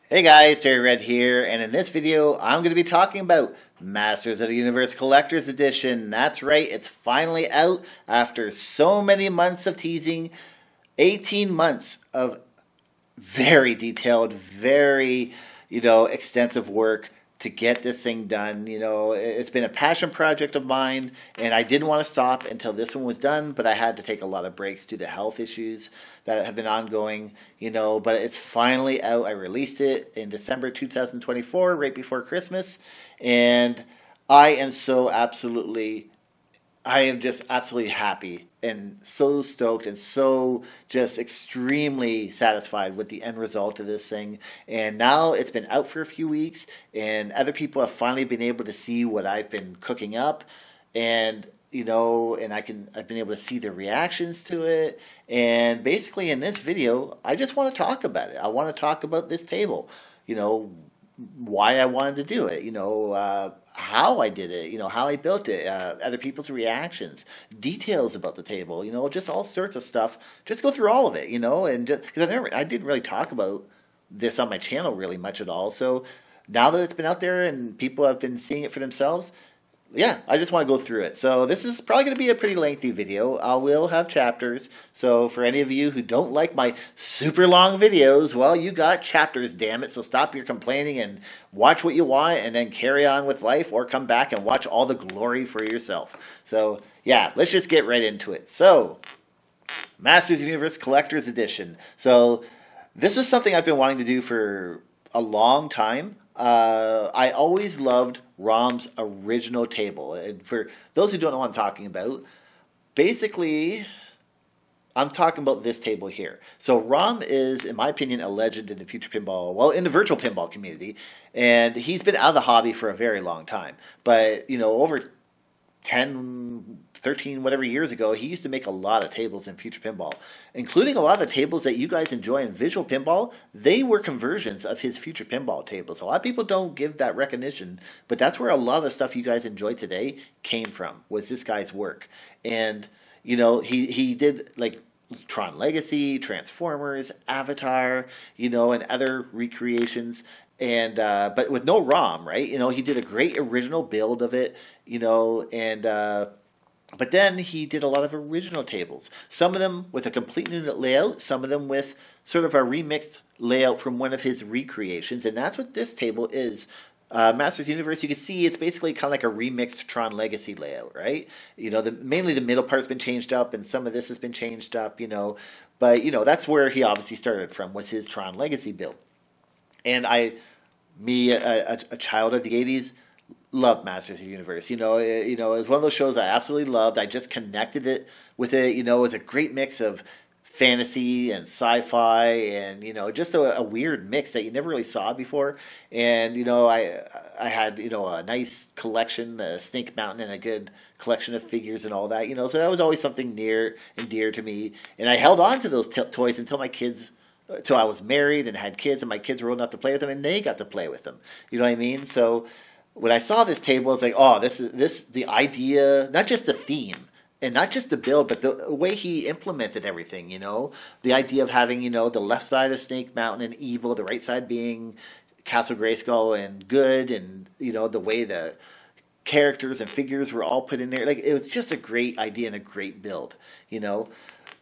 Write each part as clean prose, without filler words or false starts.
Hey guys, Terry Red here, and in this video, I'm going to be talking about Masters of the Universe Collector's Edition. That's right, it's finally out after so many months of teasing, 18 months of very detailed, very, extensive work to get this thing done. It's been a passion project of mine, and I didn't want to stop until this one was done, but I had to take a lot of breaks due to health issues that have been ongoing, but it's finally out. I released it in December 2024, right before Christmas, and I am so absolutely I am just absolutely happy and so stoked and so just extremely satisfied with the end result of this thing. And now it's been out for a few weeks, and other people have finally been able to see what I've been cooking up, and and I've been able to see their reactions to it. And basically, in this video, I just want to talk about it. I want to talk about this table. You know, why I wanted to do it, how I did it, how I built it, other people's reactions, details about the table, just all sorts of stuff. Just go through all of it, and just because I didn't really talk about this on my channel really much at all. So now that it's been out there and people have been seeing it for themselves, yeah, I just want to go through it. So this is probably going to be a pretty lengthy video. I will have chapters. So for any of you who don't like my super long videos, well, you got chapters, damn it. So stop your complaining and watch what you want and then carry on with life, or come back and watch all the glory for yourself. So yeah, let's just get right into it. So Masters of the Universe Collector's Edition. So this was something I've been wanting to do for a long time. I always loved Rom's original table. And for those who don't know what I'm talking about, basically, I'm talking about this table here. So Rom is, in my opinion, a legend in the future pinball, well, in the virtual pinball community, and he's been out of the hobby for a very long time. But over 10, 13, whatever years ago, he used to make a lot of tables in Future Pinball, including a lot of the tables that you guys enjoy in Visual Pinball. They were conversions of his Future Pinball tables. A lot of people don't give that recognition, but that's where a lot of the stuff you guys enjoy today came from, was this guy's work. And, he did like Tron Legacy, Transformers, Avatar, and other recreations. And but with no ROM, right? He did a great original build of it, and but then he did a lot of original tables. Some of them with a complete new layout, some of them with sort of a remixed layout from one of his recreations, and that's what this table is. Masters Universe, you can see it's basically kind of like a remixed Tron Legacy layout, right? Mainly the middle part's been changed up, and some of this has been changed up, but that's where he obviously started from, was his Tron Legacy build. And a child of the '80s, loved Masters of the Universe. It was one of those shows I absolutely loved. I just connected it with it. It was a great mix of fantasy and sci-fi, and just a weird mix that you never really saw before. And I had a nice collection, a Snake Mountain, and a good collection of figures and all that. So that was always something near and dear to me. And I held on to those toys until I was married and had kids, and my kids were old enough to play with them, and they got to play with them. You know what I mean? So when I saw this table, it's like, oh, this the idea, not just the theme and not just the build, but the way he implemented everything. The idea of having the left side of Snake Mountain and evil, the right side being Castle Grayskull and good, and the way the characters and figures were all put in there. Like, it was just a great idea and a great build.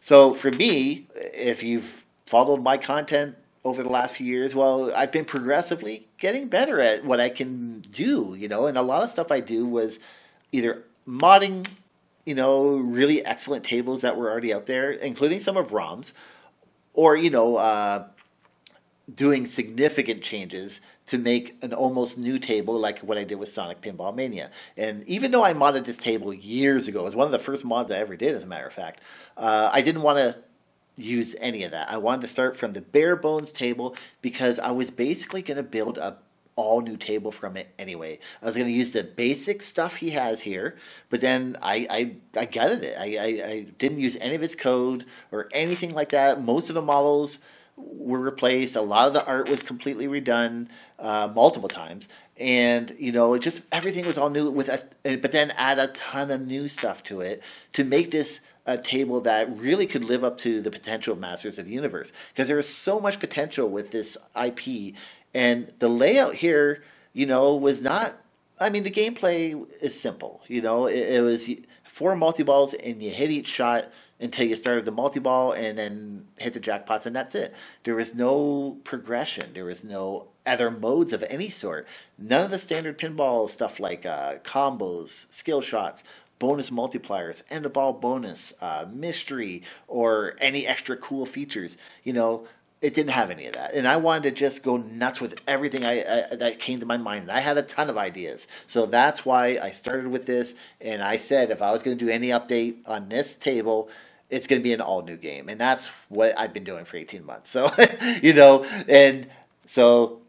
So for me, if you've followed my content over the last few years, well, I've been progressively getting better at what I can do, and a lot of stuff I do was either modding, really excellent tables that were already out there, including some of Rom's, or, doing significant changes to make an almost new table, like what I did with Sonic Pinball Mania. And even though I modded this table years ago, it was one of the first mods I ever did, as a matter of fact, I didn't want to use any of that. I wanted to start from the bare bones table, because I was basically going to build a all new table from it anyway. I was going to use the basic stuff he has here, but then I gutted it. I didn't use any of his code or anything like that. Most of the models were replaced. A lot of the art was completely redone multiple times, and just everything was all new but then add a ton of new stuff to it to make this a table that really could live up to the potential of Masters of the Universe, because there is so much potential with this IP, And the layout here, was not, I mean, the gameplay is simple. It was four multi-balls and you hit each shot until you started the multi-ball and then hit the jackpots, and that's it. There was no progression. There was no other modes of any sort. None of the standard pinball stuff like combos, skill shots, bonus multipliers, end of ball bonus, mystery, or any extra cool features. It didn't have any of that, and I wanted to just go nuts with everything that came to my mind. And I had a ton of ideas, so that's why I started with this. And I said if I was going to do any update on this table, it's going to be an all new game, and that's what I've been doing for 18 months. So and so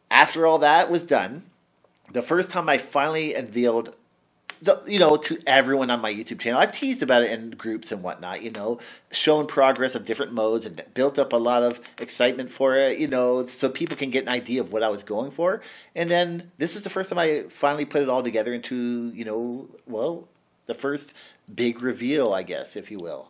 after all that was done, the first time I finally unveiled to everyone on my YouTube channel. I've teased about it in groups and whatnot, shown progress of different modes and built up a lot of excitement for it, so people can get an idea of what I was going for. And then this is the first time I finally put it all together into, the first big reveal, I guess, if you will.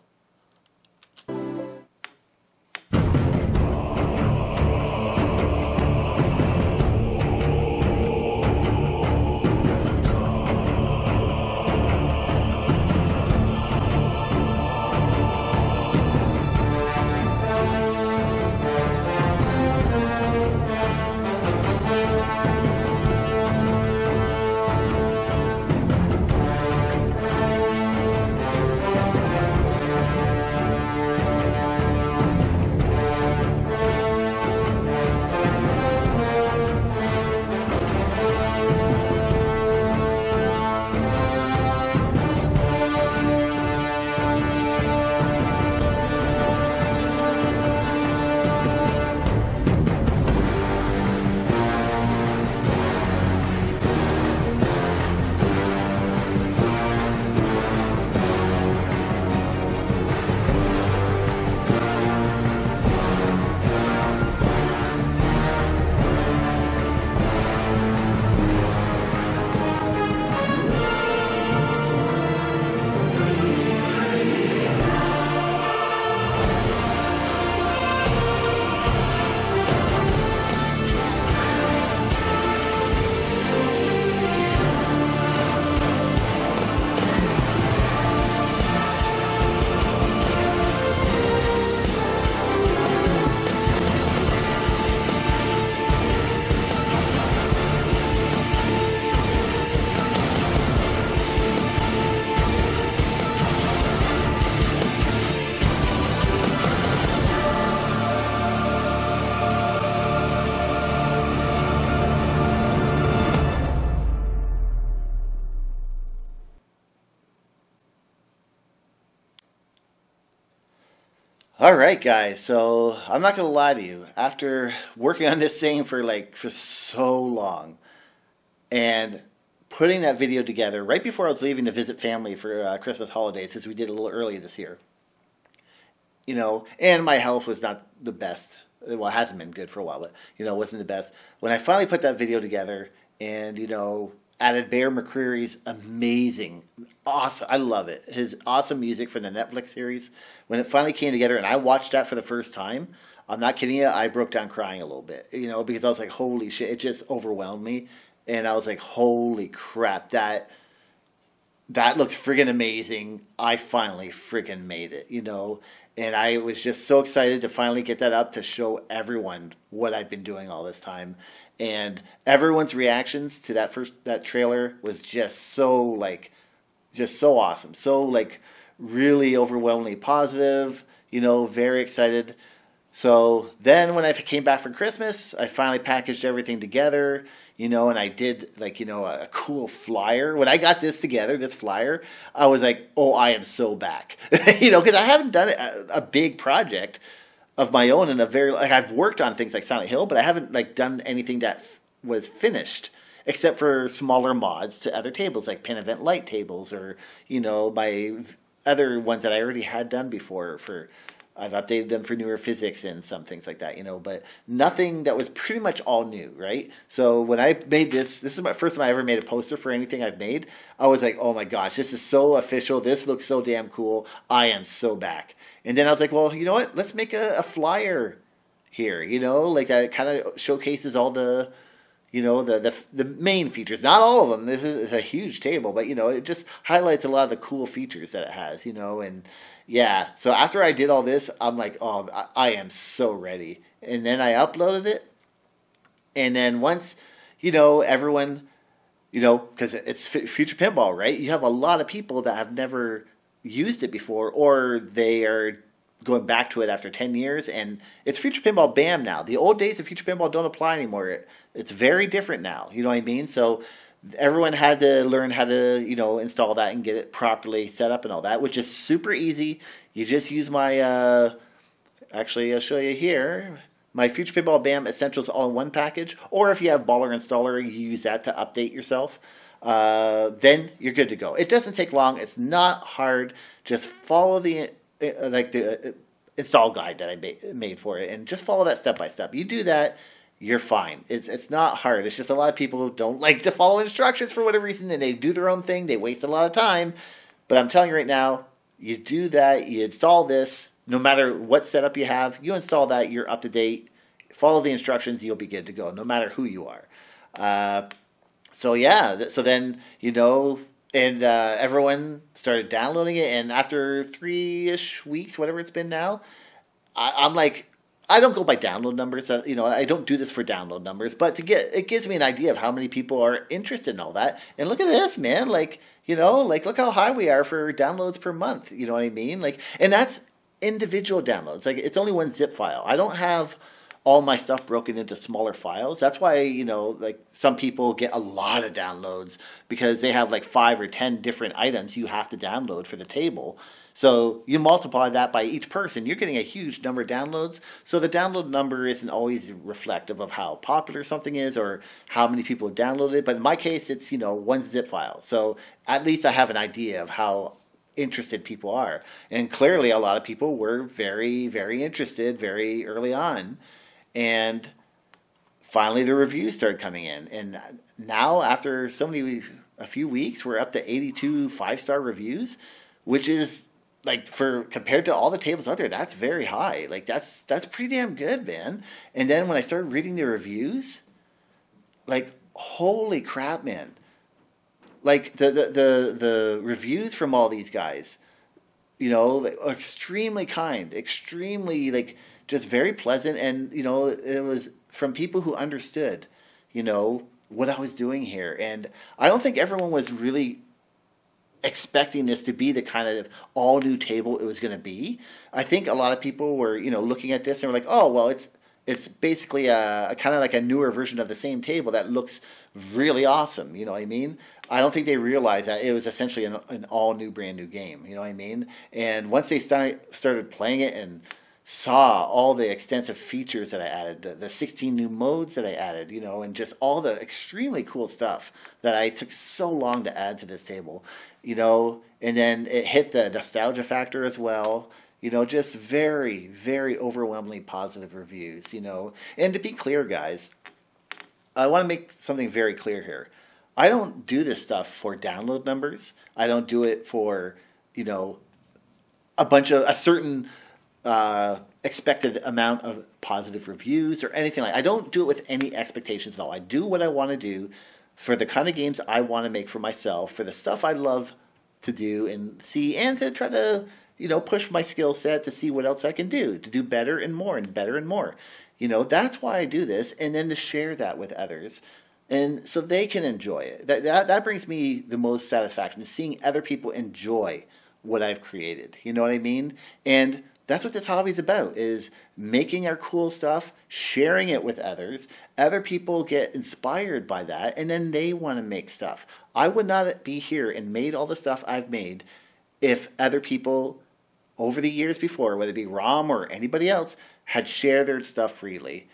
All right, guys. So I'm not gonna lie to you. After working on this thing for so long and putting that video together right before I was leaving to visit family for Christmas holidays, since we did a little early this year, and my health was not the best. Well, it hasn't been good for a while, but it wasn't the best. When I finally put that video together and added Bear McCreary's amazing, awesome, I love it, his awesome music from the Netflix series. When it finally came together and I watched that for the first time, I'm not kidding you, I broke down crying a little bit, because I was like, holy shit, it just overwhelmed me. And I was like, holy crap, that looks friggin' amazing. I finally friggin' made it, And I was just so excited to finally get that up to show everyone what I've been doing all this time. And everyone's reactions to that trailer was just so awesome. So really overwhelmingly positive, very excited. So then when I came back from Christmas, I finally packaged everything together, and I did a cool flyer. When I got this together, this flyer, I was like, oh, I am so back, because I haven't done a big project of my own in a very, I've worked on things like Silent Hill, but I haven't done anything that was finished except for smaller mods to other tables like PinEvent light tables or, my other ones that I already had done before I've updated them for newer physics and some things like that, but nothing that was pretty much all new, right? So when I made this is my first time I ever made a poster for anything I've made. I was like, oh my gosh, this is so official. This looks so damn cool. I am so back. And then I was like, well, you know what? Let's make a flyer here, you know, like that kind of showcases all the, you know, the main features. Not all of them. This is a huge table, but you know, it just highlights a lot of the cool features that it has, you know, and yeah. So after I did all this, I'm like, oh, I am so ready. And then I uploaded it, and then once, you know, everyone, you know, because it's Future Pinball, right? You have a lot of people that have never used it before, or they are going back to it after 10 years, and it's Future Pinball BAM now. The old days of Future Pinball don't apply anymore. It's very different now. You know what I mean? So everyone had to learn how to, you know, install that and get it properly set up and all that, which is super easy. You just use my, actually, I'll show you here. My Future Pinball BAM Essentials all-in-one package, or if you have Baller Installer, you use that to update yourself. Then you're good to go. It doesn't take long. It's not hard. Just follow the install guide that I made for it, and just follow that step by step. You do that, you're fine. It's not hard. It's just a lot of people who don't like to follow instructions for whatever reason, and they do their own thing. They waste a lot of time. But I'm telling you right now, you do that. You install this. No matter what setup you have, you install that, you're up to date. Follow the instructions, you'll be good to go, no matter who you are. So yeah, so then, you know, and everyone started downloading it, and after 3-ish weeks, whatever it's been now, I'm like, I don't go by download numbers. You know, I don't do this for download numbers, but it gives me an idea of how many people are interested in all that. And look at this, man. Like, you know, like look how high we are for downloads per month. You know what I mean? Like, and that's individual downloads. Like, it's only one zip file. I don't have all my stuff broken into smaller files. That's why, you know, like some people get a lot of downloads because they have like 5 or 10 different items you have to download for the table. So you multiply that by each person, you're getting a huge number of downloads. So the download number isn't always reflective of how popular something is or how many people have downloaded it. But in my case, it's, you know, one zip file. So at least I have an idea of how interested people are. And clearly a lot of people were very, very interested very early on. And finally the reviews started coming in. And now after a few weeks, we're up to 82 5-star reviews, which is like, for compared to all the tables out there, that's very high. Like that's pretty damn good, man. And then when I started reading the reviews, like, holy crap, man. Like the reviews from all these guys, you know, extremely kind, extremely, like, just very pleasant. And, you know, it was from people who understood, you know, what I was doing here. And I don't think everyone was really expecting this to be the kind of all new table it was going to be. I think a lot of people were, you know, looking at this and were like, oh, well, it's basically a kind of like a newer version of the same table that looks really awesome. You know what I mean? I don't think they realized that it was essentially an all new, brand new game. You know what I mean? And once they started playing it and saw all the extensive features that I added, the 16 new modes that I added, you know, and just all the extremely cool stuff that I took so long to add to this table, you know, and then it hit the nostalgia factor as well. You know, just very, very overwhelmingly positive reviews, you know. And to be clear, guys, I want to make something very clear here. I don't do this stuff for download numbers. I don't do it for, you know, a certain expected amount of positive reviews or anything like that. I don't do it with any expectations at all. I do what I want to do for the kind of games I want to make for myself, for the stuff I love to do and see, and to try to, you know, push my skill set to see what else I can do, to do better and more and better and more. You know, that's why I do this, and then to share that with others, and so they can enjoy it. That brings me the most satisfaction, is seeing other people enjoy what I've created. You know what I mean? And that's what this hobby is about, is making our cool stuff, sharing it with others. Other people get inspired by that, and then they want to make stuff. I would not be here and made all the stuff I've made if other people over the years before, whether it be Rom or anybody else, had shared their stuff freely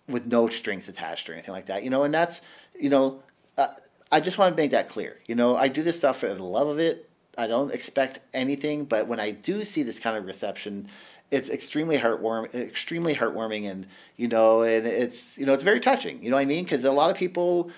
with no strings attached or anything like that. You know, and that's, you know, I just want to make that clear. You know, I do this stuff for the love of it. I don't expect anything, but when I do see this kind of reception, it's extremely heartwarming, and, you know, and it's, you know, it's very touching. You know what I mean? Because a lot of people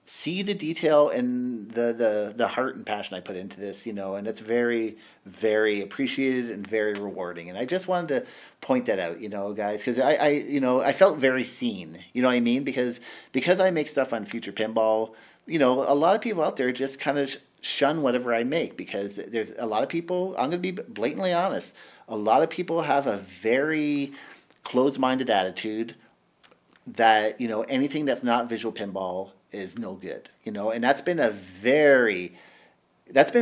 see the detail and the heart and passion I put into this, and it's very, very appreciated and very rewarding. And I just wanted to point that out, guys, because I felt very seen. You know what I mean? Because I make stuff on Future Pinball, a lot of people out there just kind of shun whatever I make because there's a lot of people. I'm going to be blatantly honest. A lot of people have a very closed-minded attitude that anything that's not visual pinball is no good, and that's been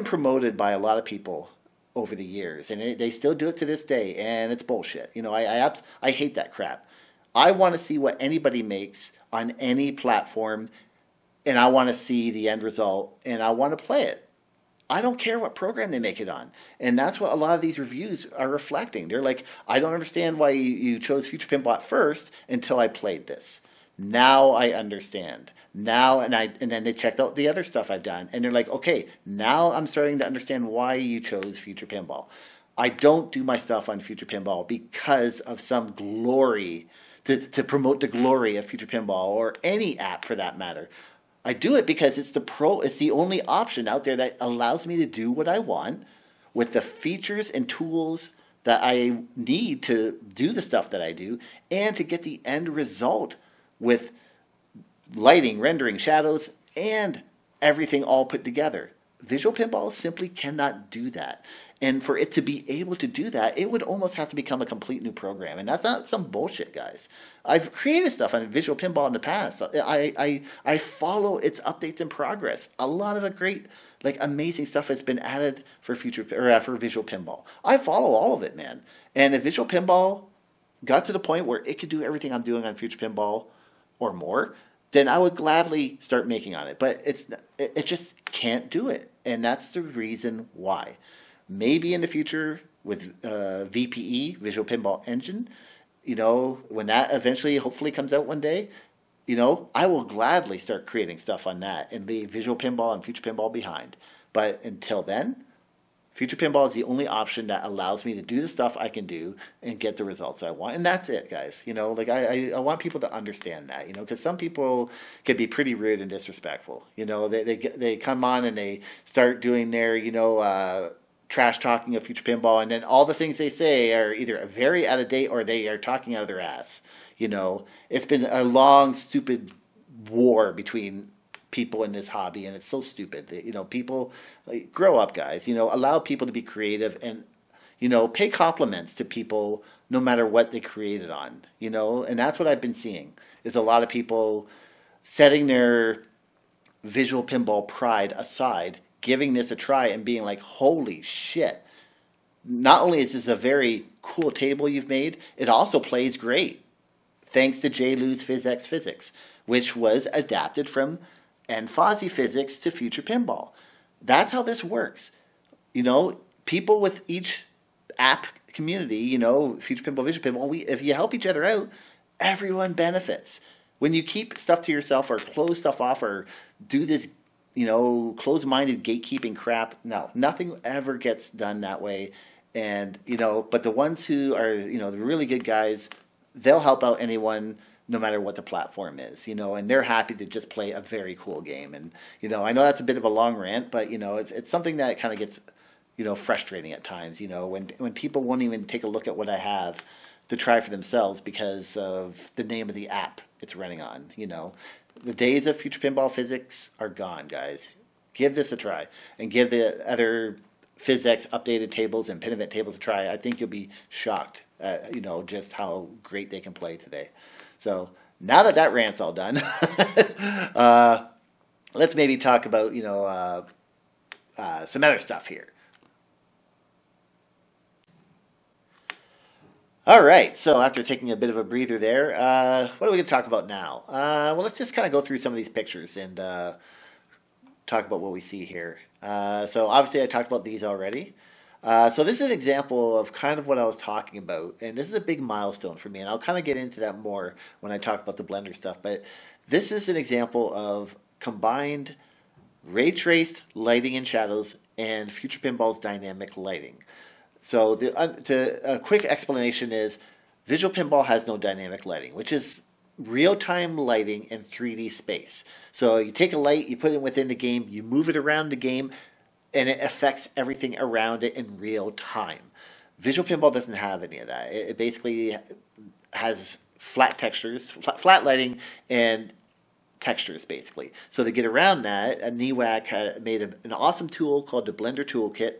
promoted by a lot of people over the years, and they still do it to this day, and it's bullshit. I hate that crap. I want to see what anybody makes on any platform, and I want to see the end result, and I want to play it. I don't care what program they make it on. And that's what a lot of these reviews are reflecting. They're like, I don't understand why you chose Future Pinball at first until I played this. Now I understand. And then they checked out the other stuff I've done. And they're like, okay, now I'm starting to understand why you chose Future Pinball. I don't do my stuff on Future Pinball because of some glory, to promote the glory of Future Pinball or any app for that matter. I do it because it's the only option out there that allows me to do what I want with the features and tools that I need to do the stuff that I do and to get the end result with lighting, rendering, shadows, and everything all put together. Visual Pinball simply cannot do that. And for it to be able to do that, it would almost have to become a complete new program. And that's not some bullshit, guys. I've created stuff on Visual Pinball in the past. I follow its updates and progress. A lot of the great, amazing stuff has been added for for Visual Pinball. I follow all of it, man. And if Visual Pinball got to the point where it could do everything I'm doing on Future Pinball or more, then I would gladly start making on it. But it just can't do it. And that's the reason why. Maybe in the future with VPE, Visual Pinball Engine, when that eventually hopefully comes out one day, I will gladly start creating stuff on that and leave Visual Pinball and Future Pinball behind. But until then, Future Pinball is the only option that allows me to do the stuff I can do and get the results I want. And that's it, guys. I want people to understand that, because some people can be pretty rude and disrespectful. They come on and they start doing their, trash talking of Future Pinball, and then all the things they say are either very out of date or they are talking out of their ass. It's been a long, stupid war between people in this hobby, and it's so stupid. People grow up, guys. Allow people to be creative and pay compliments to people no matter what they created on. And that's what I've been seeing is a lot of people setting their visual pinball pride aside, giving this a try and being like, holy shit. Not only is this a very cool table you've made, it also plays great. Thanks to J. Lou's PhysX Physics, which was adapted from Fozzie Physics to Future Pinball. That's how this works. People with each app community, Future Pinball, Visual Pinball, if you help each other out, everyone benefits. When you keep stuff to yourself or close stuff off or do this closed-minded gatekeeping crap. No, nothing ever gets done that way. And, but the ones who are, the really good guys, they'll help out anyone no matter what the platform is, and they're happy to just play a very cool game. And, I know that's a bit of a long rant, but, it's something that kind of gets, frustrating at times, when people won't even take a look at what I have to try for themselves because of the name of the app it's running on, The days of Future Pinball Physics are gone, guys. Give this a try and give the other PhysX updated tables and PinEvent tables a try. I think you'll be shocked at, just how great they can play today. So now that rant's all done, let's maybe talk about, some other stuff here. All right, so after taking a bit of a breather there, what are we going to talk about now? Well, let's just kind of go through some of these pictures and talk about what we see here. So obviously I talked about these already. So this is an example of kind of what I was talking about, and this is a big milestone for me, and I'll kind of get into that more when I talk about the Blender stuff, but this is an example of combined ray-traced lighting and shadows and Future Pinball's dynamic lighting. So a quick explanation is Visual Pinball has no dynamic lighting, which is real-time lighting in 3D space. So you take a light, you put it within the game, you move it around the game, and it affects everything around it in real time. Visual Pinball doesn't have any of that. It basically has flat textures, flat lighting, and textures basically. So to get around that, NEWAC made an awesome tool called the Blender Toolkit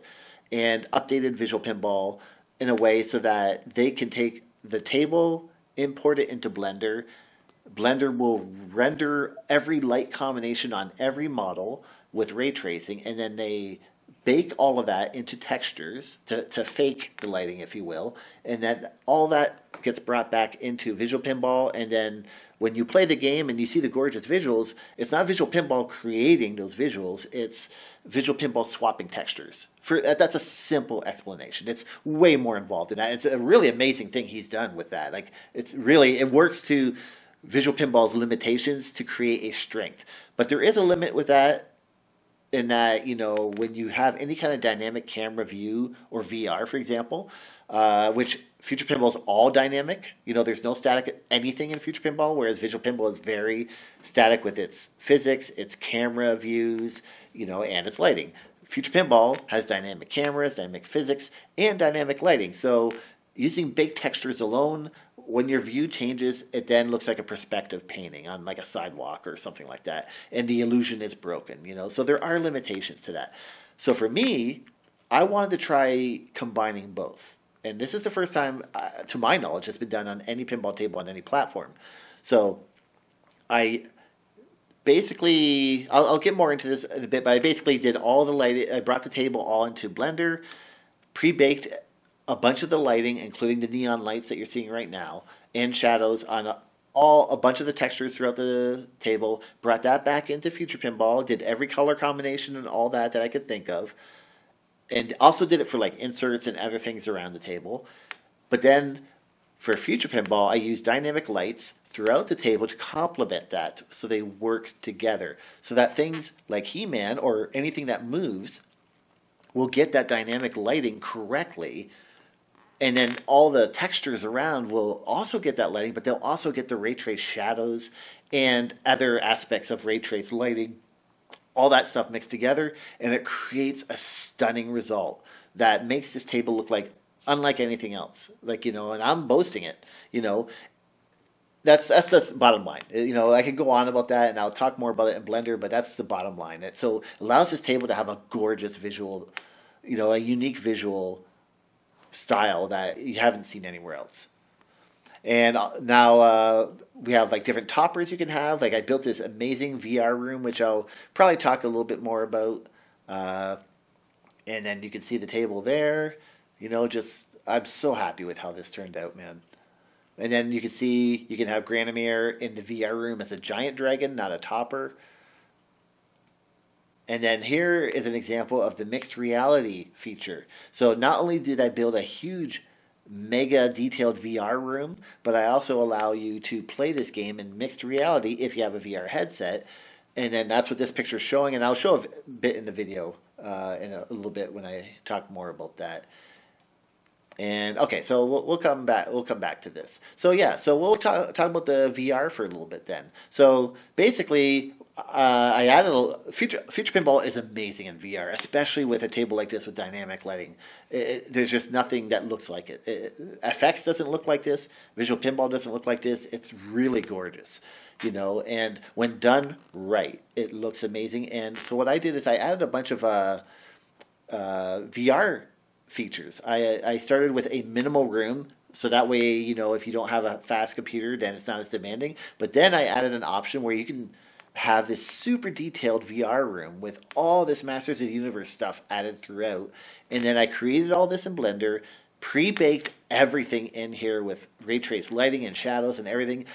and updated Visual Pinball in a way so that they can take the table, import it into Blender. Blender will render every light combination on every model with ray tracing, and then they bake all of that into textures to fake the lighting, if you will, and then all that gets brought back into Visual Pinball. And then when you play the game and you see the gorgeous visuals, it's not Visual Pinball creating those visuals, it's Visual Pinball swapping textures. That's a simple explanation. It's way more involved in that. It's a really amazing thing he's done with that. Like, it works to Visual Pinball's limitations to create a strength. But there is a limit with that, in that, when you have any kind of dynamic camera view or VR, for example, which Future Pinball is all dynamic. There's no static anything in Future Pinball, whereas Visual Pinball is very static with its physics, its camera views, and its lighting. Future Pinball has dynamic cameras, dynamic physics, and dynamic lighting. So using big textures alone, when your view changes, it then looks like a perspective painting on like a sidewalk or something like that, and the illusion is broken. So there are limitations to that. So for me, I wanted to try combining both, and this is the first time, to my knowledge, it's been done on any pinball table on any platform. So I basically, I'll get more into this in a bit, but I basically did all the lighting. I brought the table all into Blender, pre-baked a bunch of the lighting, including the neon lights that you're seeing right now, and shadows on a bunch of the textures throughout the table. Brought that back into Future Pinball, did every color combination and all that I could think of, and also did it for like inserts and other things around the table. But then for Future Pinball, I used dynamic lights throughout the table to complement that, so they work together, so that things like He-Man or anything that moves will get that dynamic lighting correctly. And then all the textures around will also get that lighting, but they'll also get the ray trace shadows and other aspects of ray trace lighting, all that stuff mixed together, and it creates a stunning result that makes this table look like unlike anything else. And I'm boasting it. That's the bottom line. I could go on about that, and I'll talk more about it in Blender, but that's the bottom line. It allows this table to have a gorgeous visual, a unique visual style that you haven't seen anywhere else. And now we have like different toppers you can have. Like, I built this amazing VR room, which I'll probably talk a little bit more about. And then you can see the table there. I'm so happy with how this turned out, man. And then you can see you can have Granamere in the VR room as a giant dragon, not a topper. And then here is an example of the mixed reality feature. So not only did I build a huge, mega detailed VR room, but I also allow you to play this game in mixed reality if you have a VR headset. And then that's what this picture is showing, and I'll show a bit in the video in a little bit when I talk more about that. And okay, so we'll come back. We'll come back to this. So yeah, so we'll talk about the VR for a little bit then. So basically, I added Future Pinball is amazing in VR, especially with a table like this with dynamic lighting. There's just nothing that looks like it. FX doesn't look like this. Visual Pinball doesn't look like this. It's really gorgeous, And when done right, it looks amazing. And so what I did is I added a bunch of VR features. I started with a minimal room, so that way, if you don't have a fast computer, then it's not as demanding. But then I added an option where you can have this super detailed VR room with all this Masters of the Universe stuff added throughout. And then I created all this in Blender, pre-baked everything in here with ray trace lighting and shadows and everything.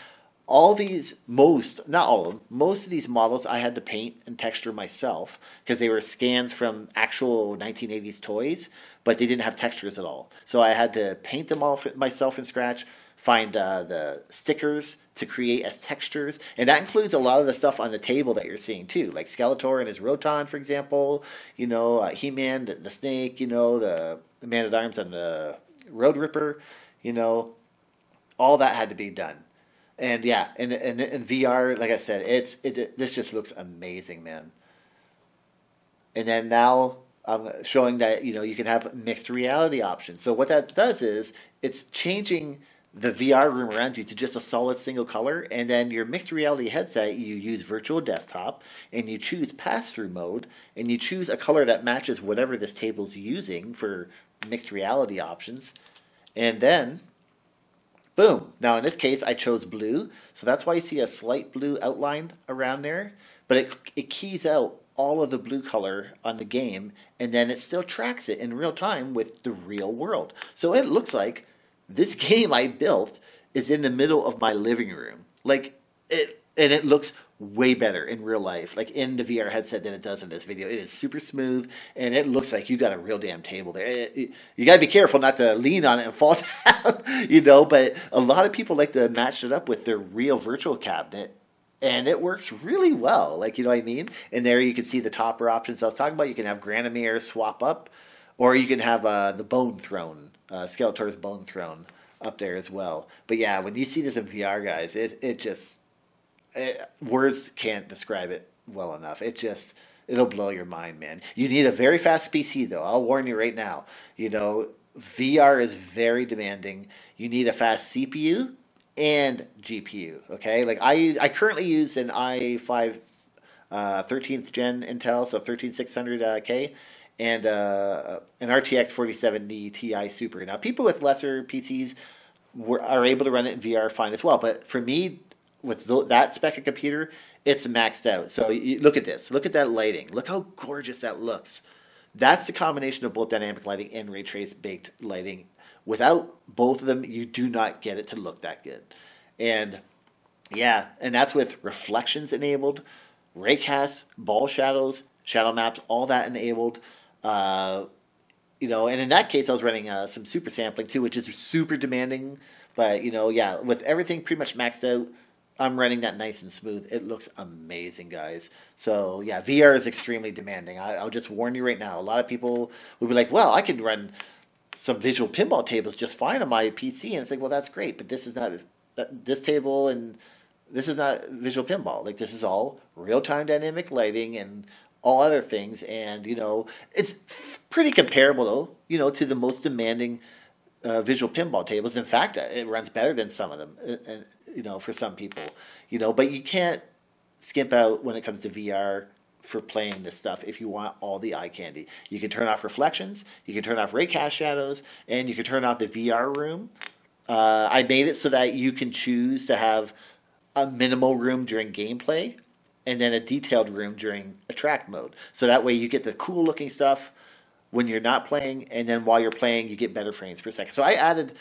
All these, not all of them, most of these models I had to paint and texture myself because they were scans from actual 1980s toys, but they didn't have textures at all. So I had to paint them all myself from scratch, find the stickers to create as textures, and that includes a lot of the stuff on the table that you're seeing too, like Skeletor and his Roton, for example, He-Man, the Snake, the Man-at-Arms and the Road Ripper, all that had to be done. And yeah, and VR, like I said, this just looks amazing, man. And then now I'm showing that you can have mixed reality options. So what that does is it's changing the VR room around you to just a solid single color, and then your mixed reality headset, you use virtual desktop, and you choose pass-through mode, and you choose a color that matches whatever this table's using for mixed reality options, and then boom. Now in this case, I chose blue, so that's why you see a slight blue outline around there. But it keys out all of the blue color on the game, and then it still tracks it in real time with the real world. So it looks like this game I built is in the middle of my living room. And it looks way better in real life, like in the VR headset than it does in this video. It is super smooth, and it looks like you got a real damn table there. You got to be careful not to lean on it and fall down. But a lot of people like to match it up with their real virtual cabinet, and it works really well. Like, you know what I mean? And there you can see the topper options I was talking about. You can have Granomir swap up, or you can have the Bone Throne, Skeletor's Bone Throne up there as well. But yeah, when you see this in VR, guys, it just words can't describe it well enough. It'll blow your mind, man. You need a very fast PC though. I'll warn you right now. VR is very demanding. You need a fast CPU and GPU. Okay, like I currently use an i5 13th gen Intel, so 13600K, and an RTX 4070 Ti Super. Now, people with lesser PCs are able to run it in VR fine as well. But for me, with that spec of computer, it's maxed out. So look at this. Look at that lighting. Look how gorgeous that looks. That's the combination of both dynamic lighting and ray trace baked lighting. Without both of them, you do not get it to look that good. And yeah, and that's with reflections enabled, raycast, ball shadows, shadow maps, all that enabled. Uh, and in that case, I was running some super sampling too, which is super demanding. But yeah, with everything pretty much maxed out, I'm running that nice and smooth. It looks amazing, guys. So yeah, VR is extremely demanding. I'll just warn you right now. A lot of people will be like, "Well, I can run some visual pinball tables just fine on my PC," and it's like, "Well, that's great, but this is not this table and this is not visual pinball. Like this is all real time dynamic lighting and all other things, and it's pretty comparable though, to the most demanding visual pinball tables. In fact, it runs better than some of them, and for some people, but you can't skimp out when it comes to VR for playing this stuff if you want all the eye candy. You can turn off reflections, you can turn off raycast shadows, and you can turn off the VR room. I made it so that you can choose to have a minimal room during gameplay and then a detailed room during attract mode. So that way you get the cool looking stuff when you're not playing, and then while you're playing, you get better frames per second. So I added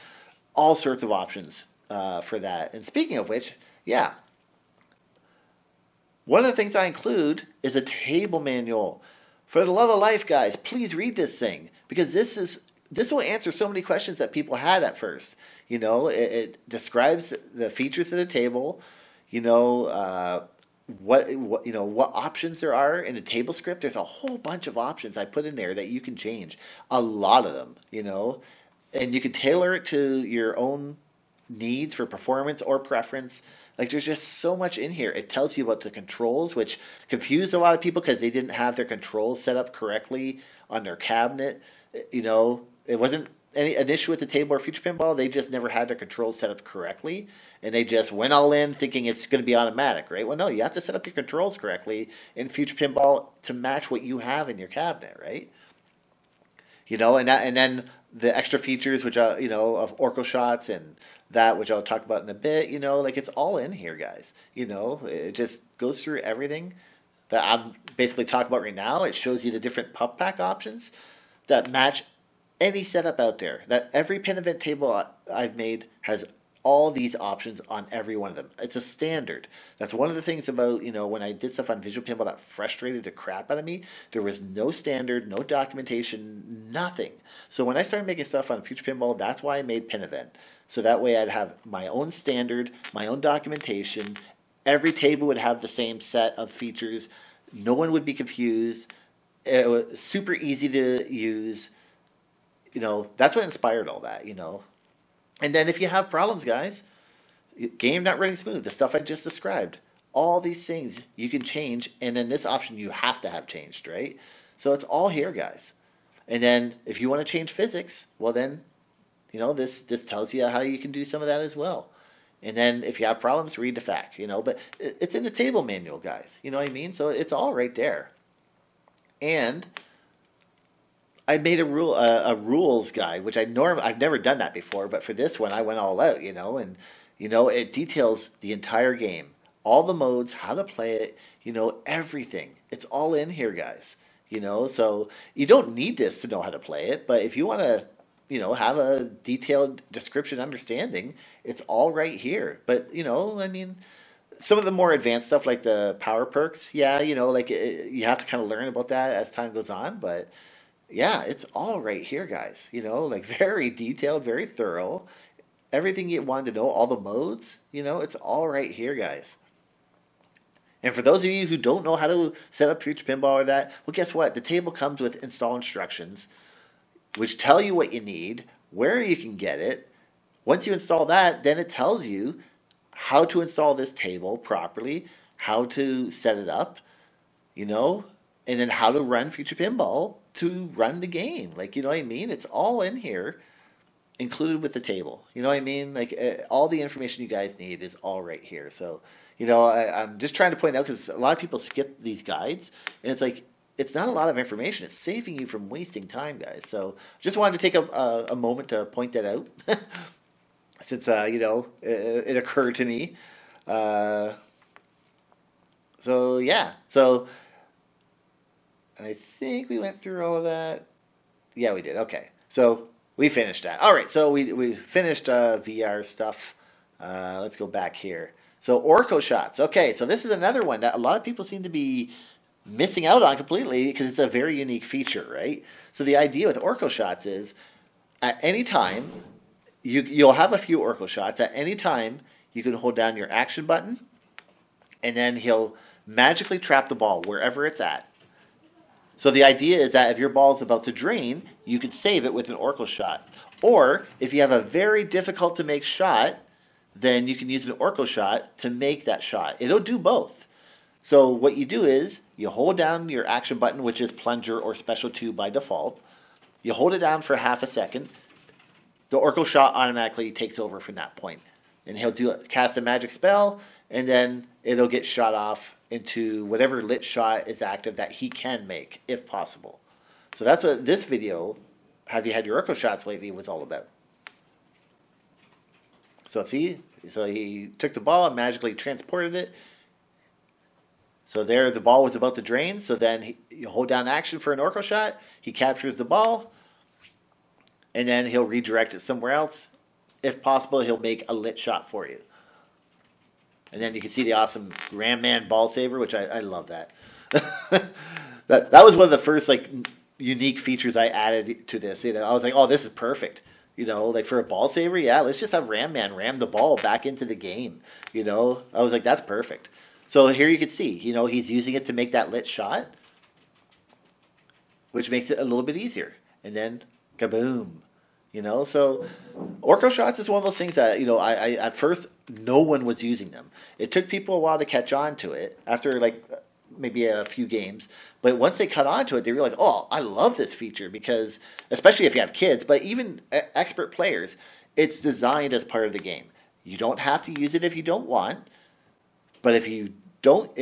all sorts of options for that. And speaking of which, yeah, one of the things I include is a table manual. For the love of life, guys, please read this thing, because this will answer so many questions that people had at first. It describes the features of the table. What options there are in a table script. There's a whole bunch of options I put in there that you can change. A lot of them, and you can tailor it to your own needs for performance or preference. Like there's just so much in here. It tells you about the controls, which confused a lot of people because they didn't have their controls set up correctly on their cabinet. It wasn't an issue with the table or Future Pinball. They just never had their controls set up correctly, and they just went all in thinking it's going to be automatic, right? Well, no, you have to set up your controls correctly in Future Pinball to match what you have in your cabinet, right? And then the extra features, which are of Orko Shots and that, which I'll talk about in a bit. Like it's all in here, guys. It just goes through everything that I'm basically talking about right now. It shows you the different pup pack options that match any setup out there. That every PinEvent table I've made has all these options on every one of them. It's a standard. That's one of the things about, when I did stuff on Visual Pinball that frustrated the crap out of me. There was no standard, no documentation, nothing. So when I started making stuff on Future Pinball, that's why I made PinEvent. So that way I'd have my own standard, my own documentation. Every table would have the same set of features. No one would be confused. It was super easy to use. That's what inspired all that. And then if you have problems, guys, Game not running smooth, the stuff I just described. All these things you can change, and then this option you have to have changed, right? So it's all here, guys. And then if you want to change physics, well then, this tells you how you can do some of that as well. And then if you have problems, read the fact, but it's in the table manual, guys. You know what I mean? So it's all right there. And I made a rules guide, which I've never done that before, but for this one I went all out, and it details the entire game, all the modes, how to play it, everything. It's all in here, guys. So you don't need this to know how to play it, but if you want to, have a detailed description understanding, it's all right here. But I mean, some of the more advanced stuff like the power perks, yeah, like you have to kind of learn about that as time goes on, but yeah, it's all right here, guys. Like very detailed, very thorough. Everything you wanted to know, all the modes, it's all right here, guys. And for those of you who don't know how to set up Future Pinball or that, well, guess what? The table comes with install instructions, which tell you what you need, where you can get it. Once you install that, then it tells you how to install this table properly, how to set it up, and then how to run Future Pinball to run the game. Like, you know what I mean? It's all in here, included with the table. You know what I mean? Like, all the information you guys need is all right here. So, I'm just trying to point out because a lot of people skip these guides, and it's like, it's not a lot of information. It's saving you from wasting time, guys. So, just wanted to take a moment to point that out, since it occurred to me. So yeah, so I think we went through all of that. Yeah, we did. Okay, so we finished that. All right, so we finished VR stuff. Let's go back here. So Orko Shots. Okay, so this is another one that a lot of people seem to be missing out on completely because it's a very unique feature, right? So the idea with Orko Shots is at any time, you'll have a few Orko Shots. At any time, you can hold down your action button, and then he'll magically trap the ball wherever it's at. So the idea is that if your ball is about to drain, you can save it with an Orko Shot. Or if you have a very difficult to make shot, then you can use an Orko Shot to make that shot. It'll do both. So what you do is you hold down your action button, which is plunger or special 2 by default. You hold it down for half a second. The Orko Shot automatically takes over from that point. And he'll cast a magic spell, and then it'll get shot off into whatever lit shot is active that he can make, if possible. So that's what this video, Have You Had Your Orko Shots Lately, was all about. So see, so he took the ball and magically transported it. So there, the ball was about to drain. So then you hold down action for an Orko Shot. He captures the ball, and then he'll redirect it somewhere else. If possible, he'll make a lit shot for you. And then you can see the awesome Ram Man ball saver, which I love that. that was one of the first unique features I added to this. I was like, oh, this is perfect. Like for a ball saver, yeah, let's just have Ram Man ram the ball back into the game. I was like, that's perfect. So here you can see, he's using it to make that lit shot, which makes it a little bit easier. And then, kaboom. So Orko Shots is one of those things that, I at first, no one was using them. It took people a while to catch on to it after maybe a few games. But once they caught on to it, they realized, oh, I love this feature because, especially if you have kids, but even expert players, it's designed as part of the game. You don't have to use it if you don't want, but if you don't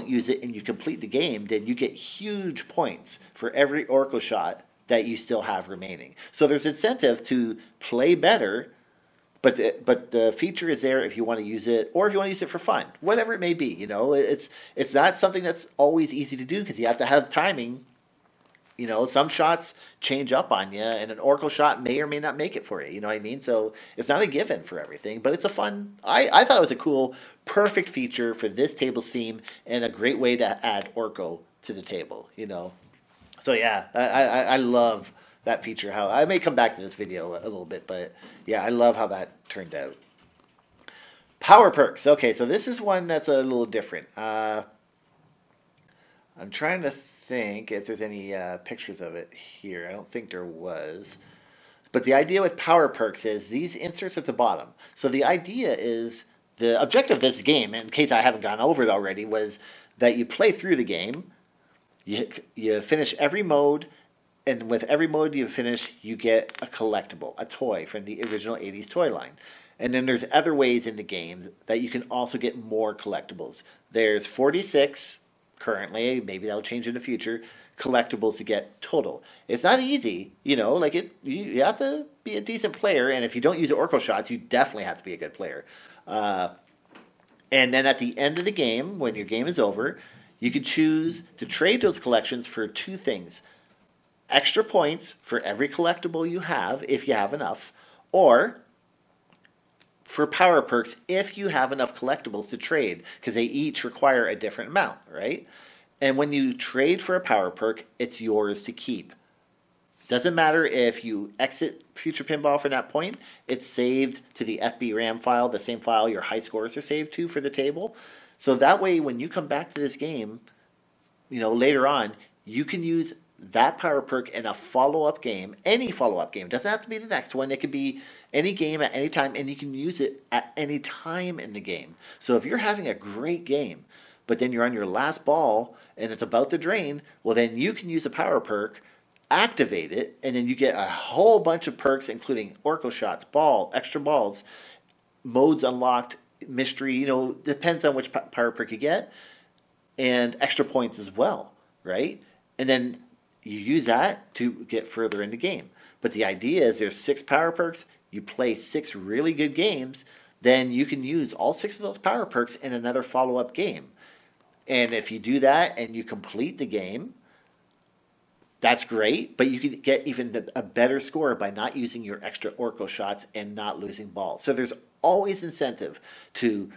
use it and you complete the game, then you get huge points for every Orko Shot that you still have remaining. So there's incentive to play better, but the feature is there if you want to use it, or if you want to use it for fun, whatever it may be. It's not something that's always easy to do because you have to have timing. Some shots change up on you, and an Orko Shot may or may not make it for you. You know what I mean? So it's not a given for everything, but it's a fun. I thought it was a cool, perfect feature for this table's theme, and a great way to add Orko to the table. So yeah, I love that feature. How I may come back to this video a little bit, but yeah, I love how that turned out. Power perks. Okay, so this is one that's a little different. I'm trying to think if there's any pictures of it here. I don't think there was. But the idea with power perks is these inserts at the bottom. So the idea is the objective of this game, in case I haven't gone over it already, was that you play through the game, you finish every mode, and with every mode you finish, you get a collectible, a toy from the original 80s toy line. And then there's other ways in the game that you can also get more collectibles. There's 46 currently, maybe that'll change in the future, collectibles to get total. It's not easy, like you have to be a decent player, and if you don't use Orko Shots, you definitely have to be a good player. And then at the end of the game, when your game is over, you can choose to trade those collections for two things. Extra points for every collectible you have, if you have enough, or for power perks if you have enough collectibles to trade, because they each require a different amount, right? And when you trade for a power perk, it's yours to keep. Doesn't matter if you exit Future Pinball from that point, it's saved to the FB-RAM file, the same file your high scores are saved to for the table. So that way, when you come back to this game, later on, you can use that power perk in a follow-up game, any follow-up game. It doesn't have to be the next one. It could be any game at any time, and you can use it at any time in the game. So if you're having a great game, but then you're on your last ball, and it's about to drain, well, then you can use a power perk, activate it, and then you get a whole bunch of perks, including Orko Shots, ball, extra balls, modes unlocked, mystery, depends on which power perk you get, and extra points as well, right? And then you use that to get further in the game. But the idea is there's 6 power perks, you play 6 really good games, then you can use all 6 of those power perks in another follow-up game. And if you do that and you complete the game, that's great, but you can get even a better score by not using your extra Orko Shots and not losing balls. So there's always incentive to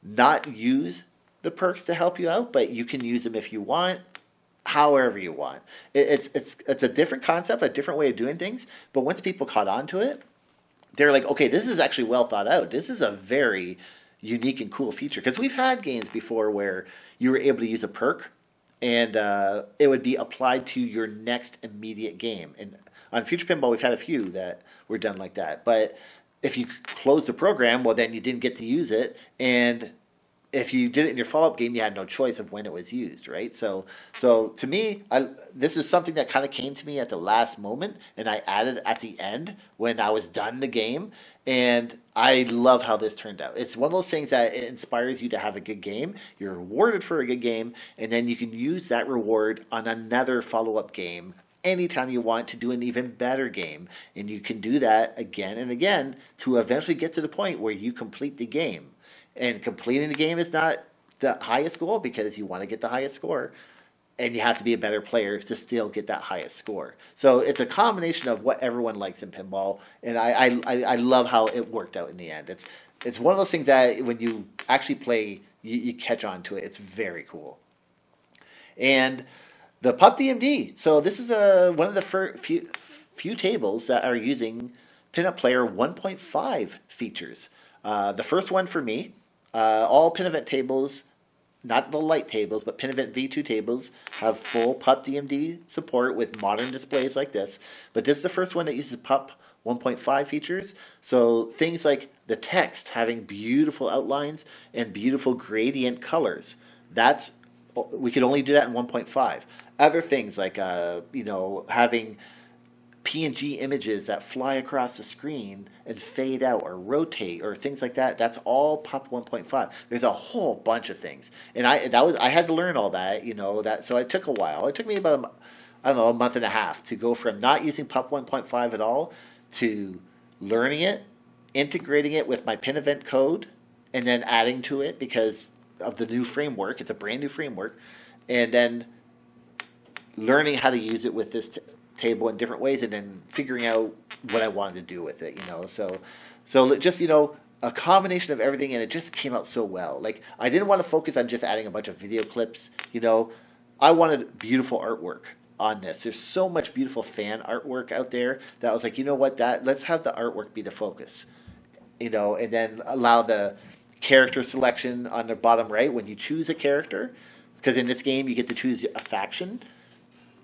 not use the perks to help you out, but you can use them if you want, however you want. It's a different concept, a different way of doing things, but once people caught on to it, they're like, okay, this is actually well thought out. This is a very unique and cool feature, because we've had games before where you were able to use a perk and it would be applied to your next immediate game. And on Future Pinball, we've had a few that were done like that. But if you close the program, well, then you didn't get to use it. And if you did it in your follow-up game, you had no choice of when it was used, right? So to me, this is something that kind of came to me at the last moment, and I added at the end when I was done the game, and I love how this turned out. It's one of those things that inspires you to have a good game. You're rewarded for a good game, and then you can use that reward on another follow-up game anytime you want to do an even better game. And you can do that again and again to eventually get to the point where you complete the game. And completing the game is not the highest goal, because you want to get the highest score, and you have to be a better player to still get that highest score. So it's a combination of what everyone likes in pinball, and I love how it worked out in the end. It's one of those things that when you actually play, you catch on to it. It's very cool. And the PUP DMD. So this is one of the few tables that are using Pinup Player 1.5 features. The first one for me. All PinEvent tables, not the light tables, but PinEvent V2 tables have full PUP DMD support with modern displays like this. But this is the first one that uses PUP 1.5 features. So things like the text having beautiful outlines and beautiful gradient colors. We could only do that in 1.5. Other things like having PNG images that fly across the screen and fade out or rotate or things like that. That's all PUP 1.5. There's a whole bunch of things, and I had to learn all that. So it took a while. It took me about a month and a half to go from not using PUP 1.5 at all to learning it, integrating it with my PinEvent code, and then adding to it because of the new framework. It's a brand new framework, and then learning how to use it with this table in different ways, and then figuring out what I wanted to do with it, So just, a combination of everything, and it just came out so well. Like, I didn't want to focus on just adding a bunch of video clips, I wanted beautiful artwork on this. There's so much beautiful fan artwork out there that I was like, let's have the artwork be the focus, and then allow the character selection on the bottom right when you choose a character, because in this game you get to choose a faction,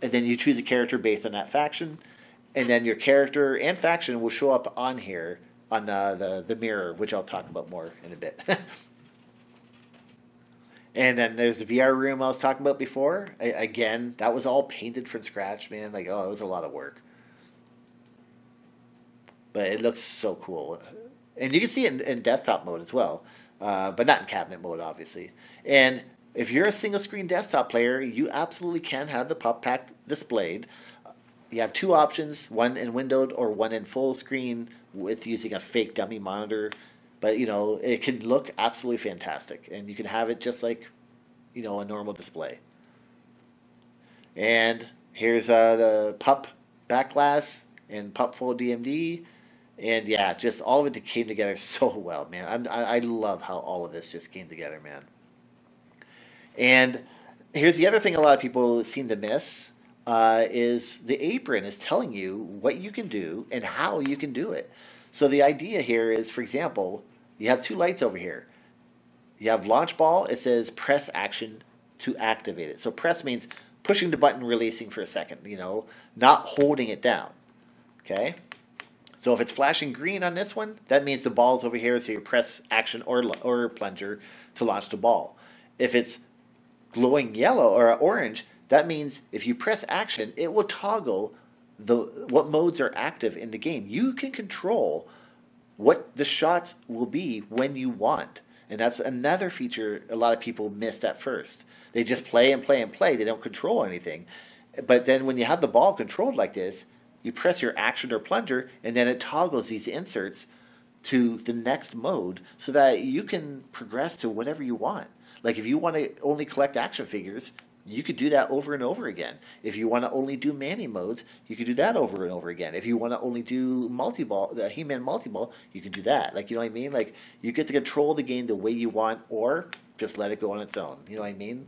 and then you choose a character based on that faction, and then your character and faction will show up on here on the mirror, which I'll talk about more in a bit. And then there's the VR room I was talking about before. Again, that was all painted from scratch, man. Like, oh, it was a lot of work. But it looks so cool. And you can see it in desktop mode as well, but not in cabinet mode, obviously. And if you're a single screen desktop player, you absolutely can have the PUP pack displayed. You have two options, one in windowed or one in full screen with using a fake dummy monitor. But, you know, it can look absolutely fantastic. And you can have it just like, you know, a normal display. And here's the PUP back glass and PUP FullDMD. And yeah, just all of it came together so well, man. I love how all of this just came together, man. And here's the other thing a lot of people seem to miss is the apron is telling you what you can do and how you can do it. So the idea here is, for example, you have two lights over here. You have launch ball. It says press action to activate it. So press means pushing the button, releasing for a second, you know, not holding it down. Okay? So if it's flashing green on this one, that means the ball's over here, so you press action or plunger to launch the ball. If it's glowing yellow or orange, that means if you press action, it will toggle what modes are active in the game. You can control what the shots will be when you want. And that's another feature a lot of people missed at first. They just play and play and play. They don't control anything. But then when you have the ball controlled like this, you press your action or plunger, and then it toggles these inserts to the next mode so that you can progress to whatever you want. Like if you want to only collect action figures, you could do that over and over again. If you want to only do Manny modes, you could do that over and over again. If you want to only do multi-ball, the He-Man multi-ball, you can do that. Like, you know what I mean? Like, you get to control the game the way you want, or just let it go on its own. You know what I mean?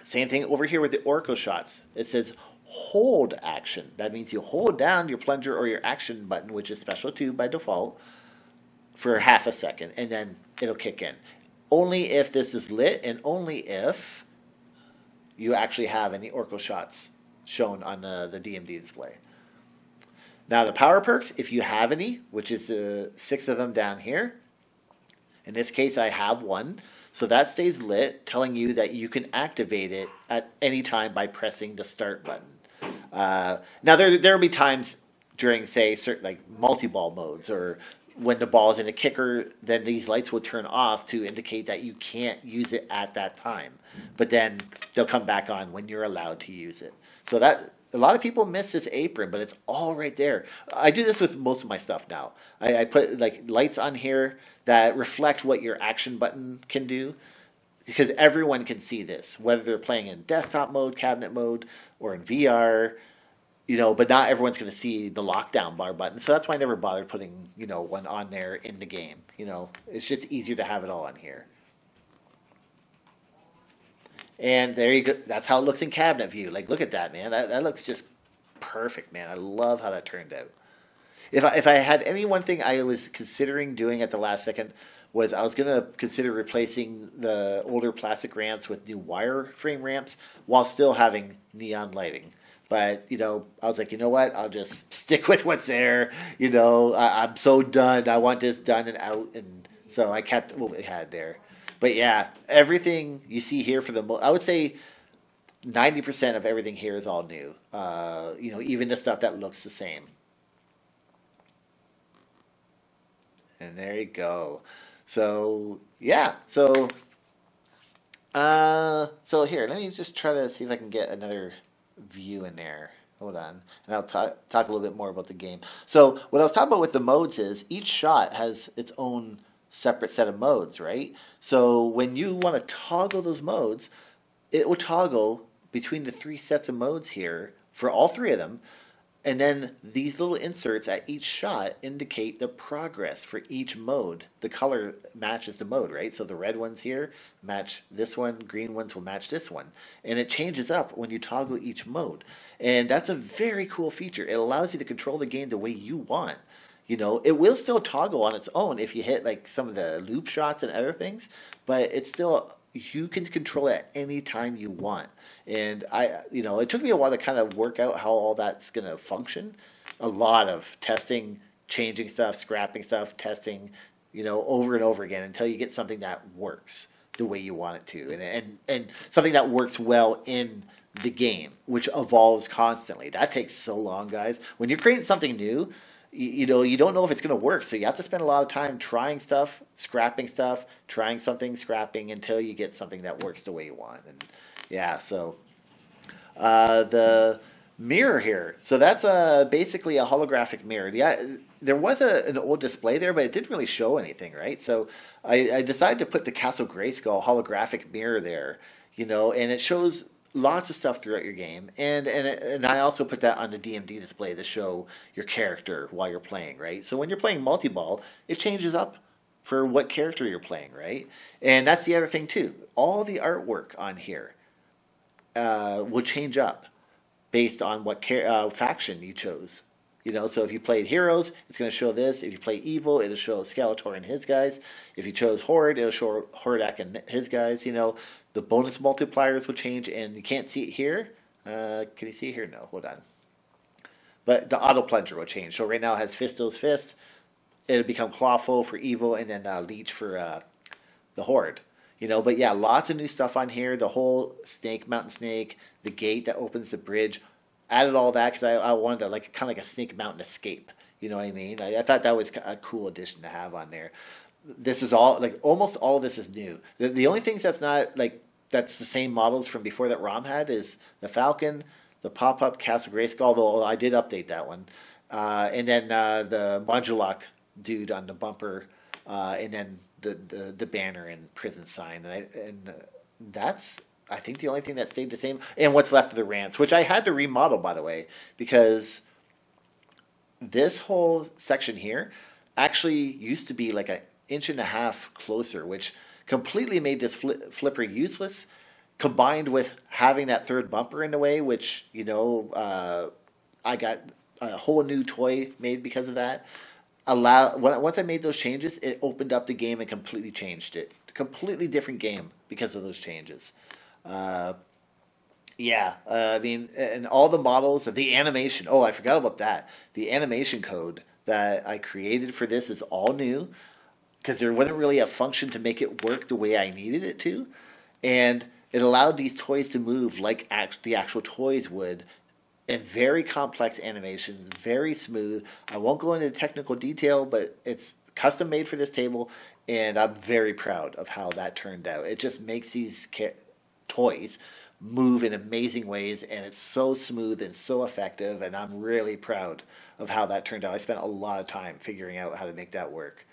Same thing over here with the Orko Shots. It says hold action. That means you hold down your plunger or your action button, which is special too by default, for half a second, and then it'll kick in. Only if this is lit, and only if you actually have any Orko Shots shown on the DMD display. Now the power perks, if you have any, which is 6 of them down here. In this case, I have one. So that stays lit, telling you that you can activate it at any time by pressing the start button. Now there will be times during, say, certain like multi-ball modes, or when the ball is in a kicker, then these lights will turn off to indicate that you can't use it at that time. But then they'll come back on when you're allowed to use it. So that a lot of people miss this apron, but it's all right there. I do this with most of my stuff now. I put like lights on here that reflect what your action button can do, because everyone can see this, whether they're playing in desktop mode, cabinet mode, or in VR. You know, but not everyone's going to see the lockdown bar button. So that's why I never bothered putting, you know, one on there in the game. You know, it's just easier to have it all on here. And there you go. That's how it looks in cabinet view. Like, look at that, man. That looks just perfect, man. I love how that turned out. If I had any one thing I was considering doing at the last second, was I was going to consider replacing the older plastic ramps with new wireframe ramps while still having neon lighting. But, you know, I was like, you know what? I'll just stick with what's there. You know, I'm so done. I want this done and out. And so I kept what we had there. But yeah, everything you see here I would say 90% of everything here is all new. You know, even the stuff that looks the same. And there you go. So, yeah. So here, let me just try to see if I can get another view in there. Hold on. And I'll talk a little bit more about the game. So what I was talking about with the modes is each shot has its own separate set of modes, right? So when you want to toggle those modes, it will toggle between the 3 sets of modes here for all 3 of them. And then these little inserts at each shot indicate the progress for each mode. The color matches the mode, right? So the red ones here match this one, green ones will match this one. And it changes up when you toggle each mode. And that's a very cool feature. It allows you to control the game the way you want. You know, it will still toggle on its own if you hit like some of the loop shots and other things, but it's still, you can control it at any time you want. And you know, it took me a while to kind of work out how all that's going to function. A lot of testing, changing stuff, scrapping stuff, testing, over and over again until you get something that works the way you want it to, and something that works well in the game, which evolves constantly. That takes so long, guys. When you're creating something new, you don't know if it's going to work, so you have to spend a lot of time trying stuff, scrapping stuff, trying something, scrapping until you get something that works the way you want. And yeah, so the mirror here. So that's basically a holographic mirror. Yeah, there was an old display there, but it didn't really show anything, right? So I decided to put the Castle Grayskull holographic mirror there, and it shows lots of stuff throughout your game. And I also put that on the DMD display to show your character while you're playing, right? So when you're playing multi-ball, it changes up for what character you're playing, right? And that's the other thing too. All the artwork on here will change up based on what faction you chose. So if you played Heroes, it's going to show this. If you play Evil, it'll show Skeletor and his guys. If you chose Horde, it'll show Hordak and his guys. The bonus multipliers will change, and you can't see it here. Can you see it here? No, hold on. But the auto plunger will change. So right now it has Fisto's Fist. It'll become Clawful for Evil, and then Leech for the Horde. But yeah, lots of new stuff on here. The whole Mountain Snake, the gate that opens the bridge. Added all that because I wanted to kind of like a Snake Mountain escape. You know what I mean? I thought that was a cool addition to have on there. This is all almost all of this is new. The only things that's not that's the same models from before that ROM had is the Falcon, the pop-up Castle Grayskull, although I did update that one, and then the Modulok dude on the bumper, and then the banner and prison sign, and that's I think the only thing that stayed the same, and what's left of the ramps, which I had to remodel, by the way, because this whole section here actually used to be like an inch and a half closer, which completely made this flipper useless, combined with having that third bumper in the way, which, I got a whole new toy made because of that. Once I made those changes, it opened up the game and completely changed it. Completely different game because of those changes. I mean, and all the models, the animation. Oh, I forgot about that. The animation code that I created for this is all new because there wasn't really a function to make it work the way I needed it to. And it allowed these toys to move like the actual toys would, and very complex animations, very smooth. I won't go into technical detail, but it's custom made for this table, and I'm very proud of how that turned out. It just makes these toys move in amazing ways, and it's so smooth and so effective, and I'm really proud of how that turned out. I spent a lot of time figuring out how to make that work.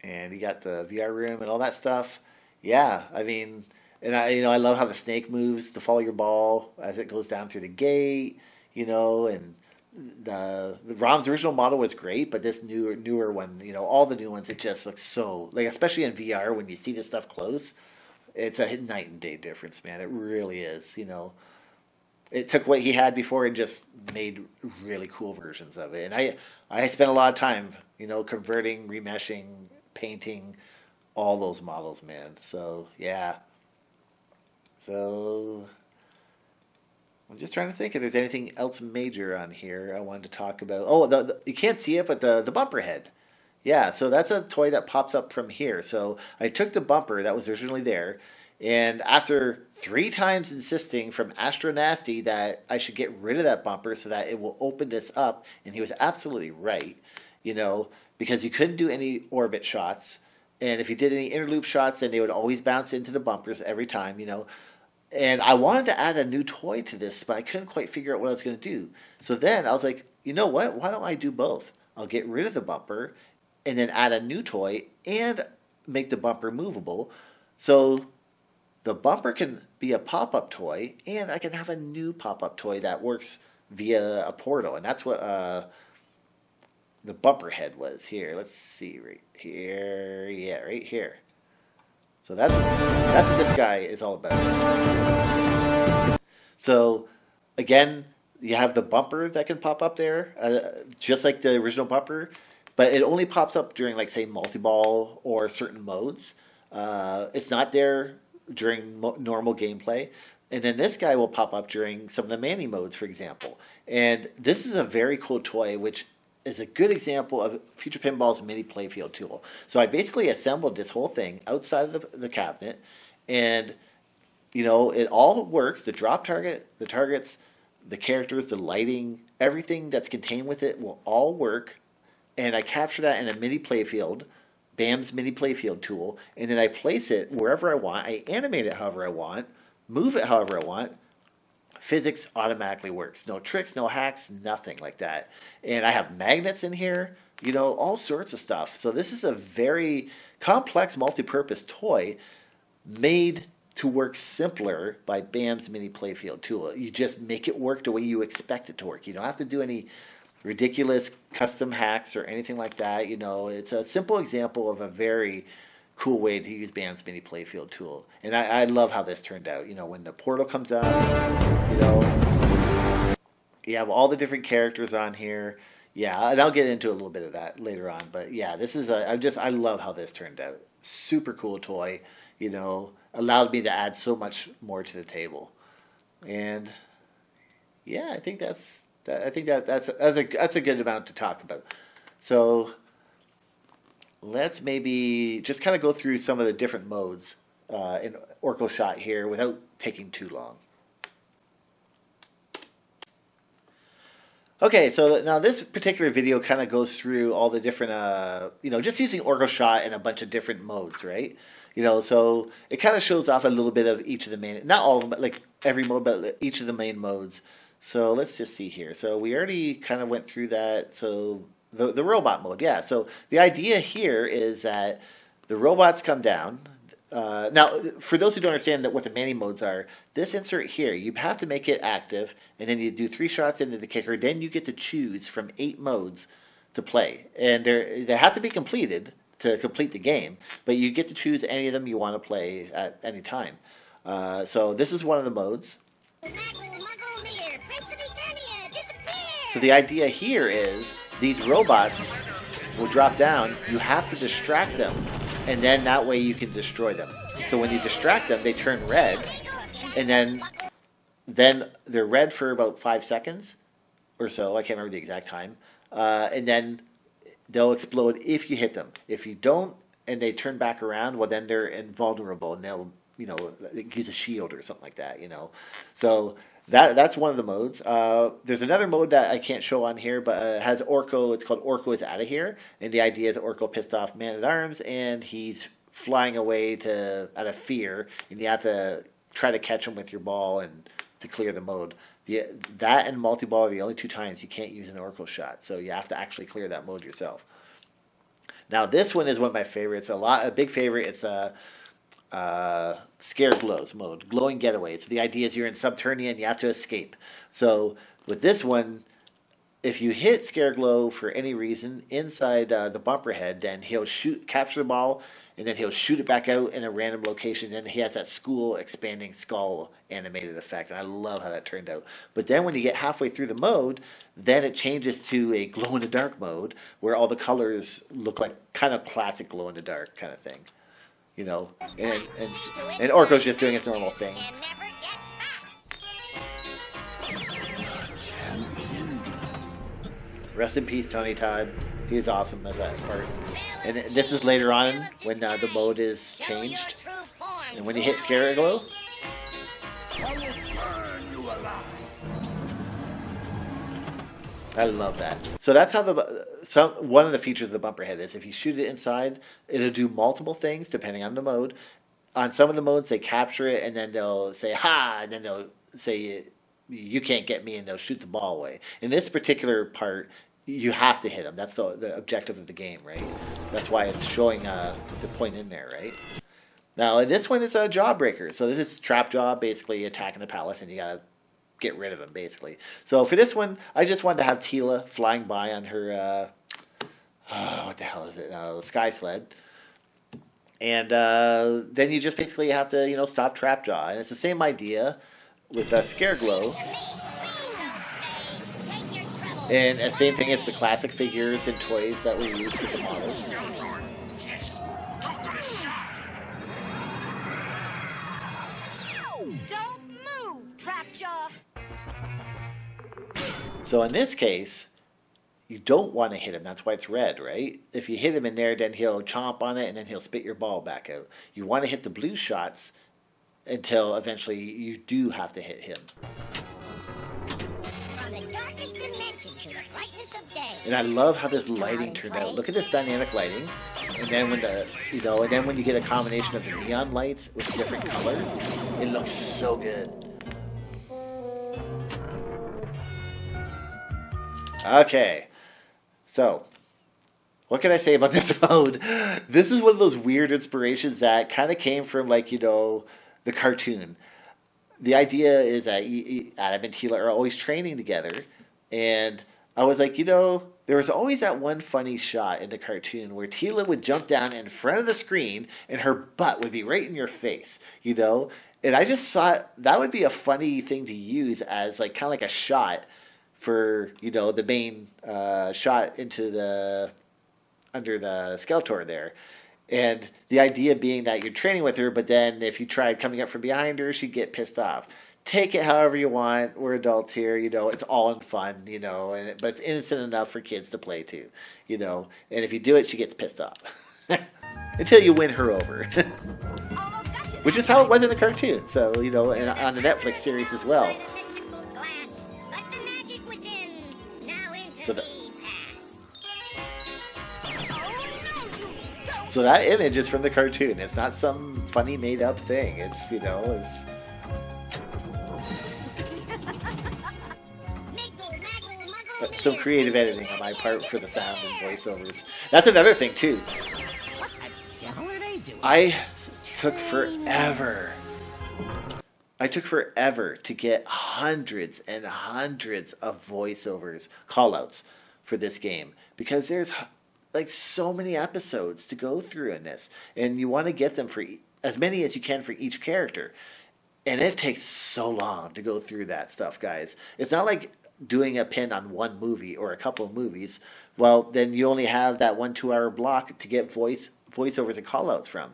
And you got the VR room and all that stuff. Yeah, I mean, and I love how the snake moves to follow your ball as it goes down through the gate, and the ROM's original model was great, but this newer one, all the new ones, it just looks so, especially in VR when you see this stuff close, it's a night and day difference, man. It really is. It took what he had before and just made really cool versions of it. And I spent a lot of time, converting, remeshing, painting all those models, man. So yeah. So I'm just trying to think if there's anything else major on here I wanted to talk about. Oh, you can't see it, but the bumper head. Yeah, so that's a toy that pops up from here. So I took the bumper that was originally there, and after 3 times insisting from Astro Nasty that I should get rid of that bumper so that it will open this up, and he was absolutely right, because you couldn't do any orbit shots, and if you did any interloop shots, then they would always bounce into the bumpers every time, And I wanted to add a new toy to this, but I couldn't quite figure out what I was going to do. So then I was like, you know what? Why don't I do both? I'll get rid of the bumper and then add a new toy and make the bumper movable. So the bumper can be a pop-up toy, and I can have a new pop-up toy that works via a portal. And that's what the bumper head was here. Let's see right here. Yeah, right here. So that's what this guy is all about. So again, you have the bumper that can pop up there, just like the original bumper, but it only pops up during, say, multi-ball or certain modes. It's not there during normal gameplay. And then this guy will pop up during some of the Manny modes, for example. And this is a very cool toy, which is a good example of Future Pinball's mini Playfield tool. So I basically assembled this whole thing outside of the cabinet, and it all works. The drop target, the targets, the characters, the lighting, everything that's contained with it will all work. And I capture that in a mini Playfield, BAM's mini Playfield tool, and then I place it wherever I want. I animate it however I want, move it however I want. Physics automatically works. No tricks, no hacks, nothing like that. And I have magnets in here, all sorts of stuff. So this is a very complex multi-purpose toy made to work simpler by BAM's mini Playfield tool. You just make it work the way you expect it to work. You don't have to do any ridiculous custom hacks or anything like that. It's a simple example of a very cool way to use BAM's mini Playfield tool. And I love how this turned out. When the portal comes up, you have all the different characters on here. Yeah, and I'll get into a little bit of that later on. But yeah, this is I love how this turned out. Super cool toy, allowed me to add so much more to the table. And yeah, I think that's a good amount to talk about. So let's maybe just kind of go through some of the different modes in Orko Shot here without taking too long. Okay, so now this particular video kind of goes through all the different, just using Orko Shot in a bunch of different modes, right? So it kind of shows off a little bit of each of the main, not all of them, but like every mode, but each of the main modes. So let's just see here. So we already kind of went through that. So the robot mode, yeah. So the idea here is that the robots come down. Now, for those who don't understand what the many modes are, this insert here, you have to make it active, and then you do 3 shots into the kicker. Then you get to choose from 8 modes to play, and they have to be completed to complete the game. But you get to choose any of them you want to play at any time. So this is one of the modes. So the idea here is these robots will drop down. You have to distract them, and then that way you can destroy them. So when you distract them, they turn red, and then they're red for about 5 seconds or so. I can't remember the exact time. And then they'll explode if you hit them. If you don't, and they turn back around, well, then they're invulnerable, and they'll use a shield or something like that. So that's one of the modes. There's another mode that I can't show on here, but it has Orko. It's called Orko is Out of Here, and the idea is Orko pissed off Man-at-Arms, and he's flying away out of fear, and you have to try to catch him with your ball and to clear the mode. That and Multiball are the only 2 times you can't use an Orko shot, so you have to actually clear that mode yourself. Now this one is one of my favorites. A big favorite. It's Scareglow's mode, glowing getaway. So the idea is you're in Subternia and you have to escape. So with this one, if you hit Scareglow for any reason inside the bumper head, then he'll capture the ball, and then he'll shoot it back out in a random location. And he has that school expanding skull animated effect. And I love how that turned out. But then when you get halfway through the mode, then it changes to a glow-in-the-dark mode where all the colors look like kind of classic glow-in-the-dark kind of thing. And Orko's just doing his normal thing. Rest in peace, Tony Todd. He was awesome as that part. And this is later on when the mode is changed. And when you hit Scareglow, I love that. So that's how one of the features of the bumper head is. If you shoot it inside, it'll do multiple things depending on the mode. On some of the modes, they capture it, and then they'll say, ha, and then they'll say, you can't get me, and they'll shoot the ball away. In this particular part, you have to hit them. That's the objective of the game, right? That's why it's showing the point in there, right? Now, this one is a jawbreaker. So this is TrapJaw, basically attacking the palace, and you got to get rid of him, basically. So for this one, I just wanted to have Teela flying by on her, what the hell is it? Sky sled. And then you just basically have to, stop TrapJaw. And it's the same idea with Scareglow. And the same thing as the classic figures and toys that we use for the models. Don't move, TrapJaw. So in this case, you don't want to hit him. That's why it's red, right? If you hit him in there, then he'll chomp on it and then he'll spit your ball back out. You want to hit the blue shots until eventually you do have to hit him. From the darkest dimension to the brightness of day. And I love how this lighting turned out. Look at this dynamic lighting. And then when and then when you get a combination of the neon lights with different colors, it looks so good. Okay. So, what can I say about this mode? This is one of those weird inspirations that kind of came from, like, the cartoon. The idea is that Adam and Teela are always training together. And I was like, there was always that one funny shot in the cartoon where Teela would jump down in front of the screen and her butt would be right in your face, And I just thought that would be a funny thing to use as, like, kind of like a shot for, the main shot into under the Skeletor there. And the idea being that you're training with her, but then if you tried coming up from behind her, she'd get pissed off. Take it however you want. We're adults here, it's all in fun, but it's innocent enough for kids to play too, And if you do it, she gets pissed off. Until you win her over. Which is how it was in the cartoon. So, and on the Netflix series as well. So that image is from the cartoon. It's not some funny made up thing. It's, it's... some creative editing on my part for the sound and voiceovers. That's another thing too. What the hell are they doing? I took forever to get hundreds and hundreds of voiceovers, callouts for this game because there's like so many episodes to go through in this, and you want to get them for as many as you can for each character, and it takes so long to go through that stuff, guys. It's not like doing a pin on one movie or a couple of movies. Well, then you only have that 1-2 hour block to get voiceovers and callouts from.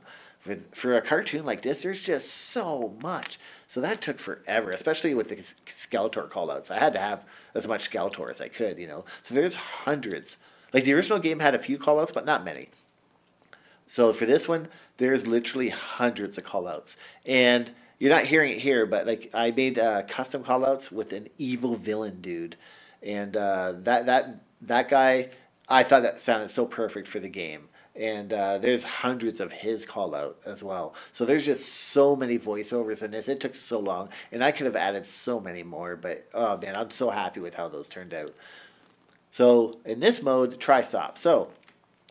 For a cartoon like this, there's just so much. So that took forever, especially with the Skeletor callouts. I had to have as much Skeletor as I could, So there's hundreds. Like, the original game had a few callouts, but not many. So for this one, there's literally hundreds of callouts. And you're not hearing it here, but, like, I made custom callouts with an evil villain dude. And that guy, I thought that sounded so perfect for the game. And there's hundreds of his callout as well. So there's just so many voiceovers in this. It took so long. And I could have added so many more. But, oh, man, I'm so happy with how those turned out. So in this mode, try stop. So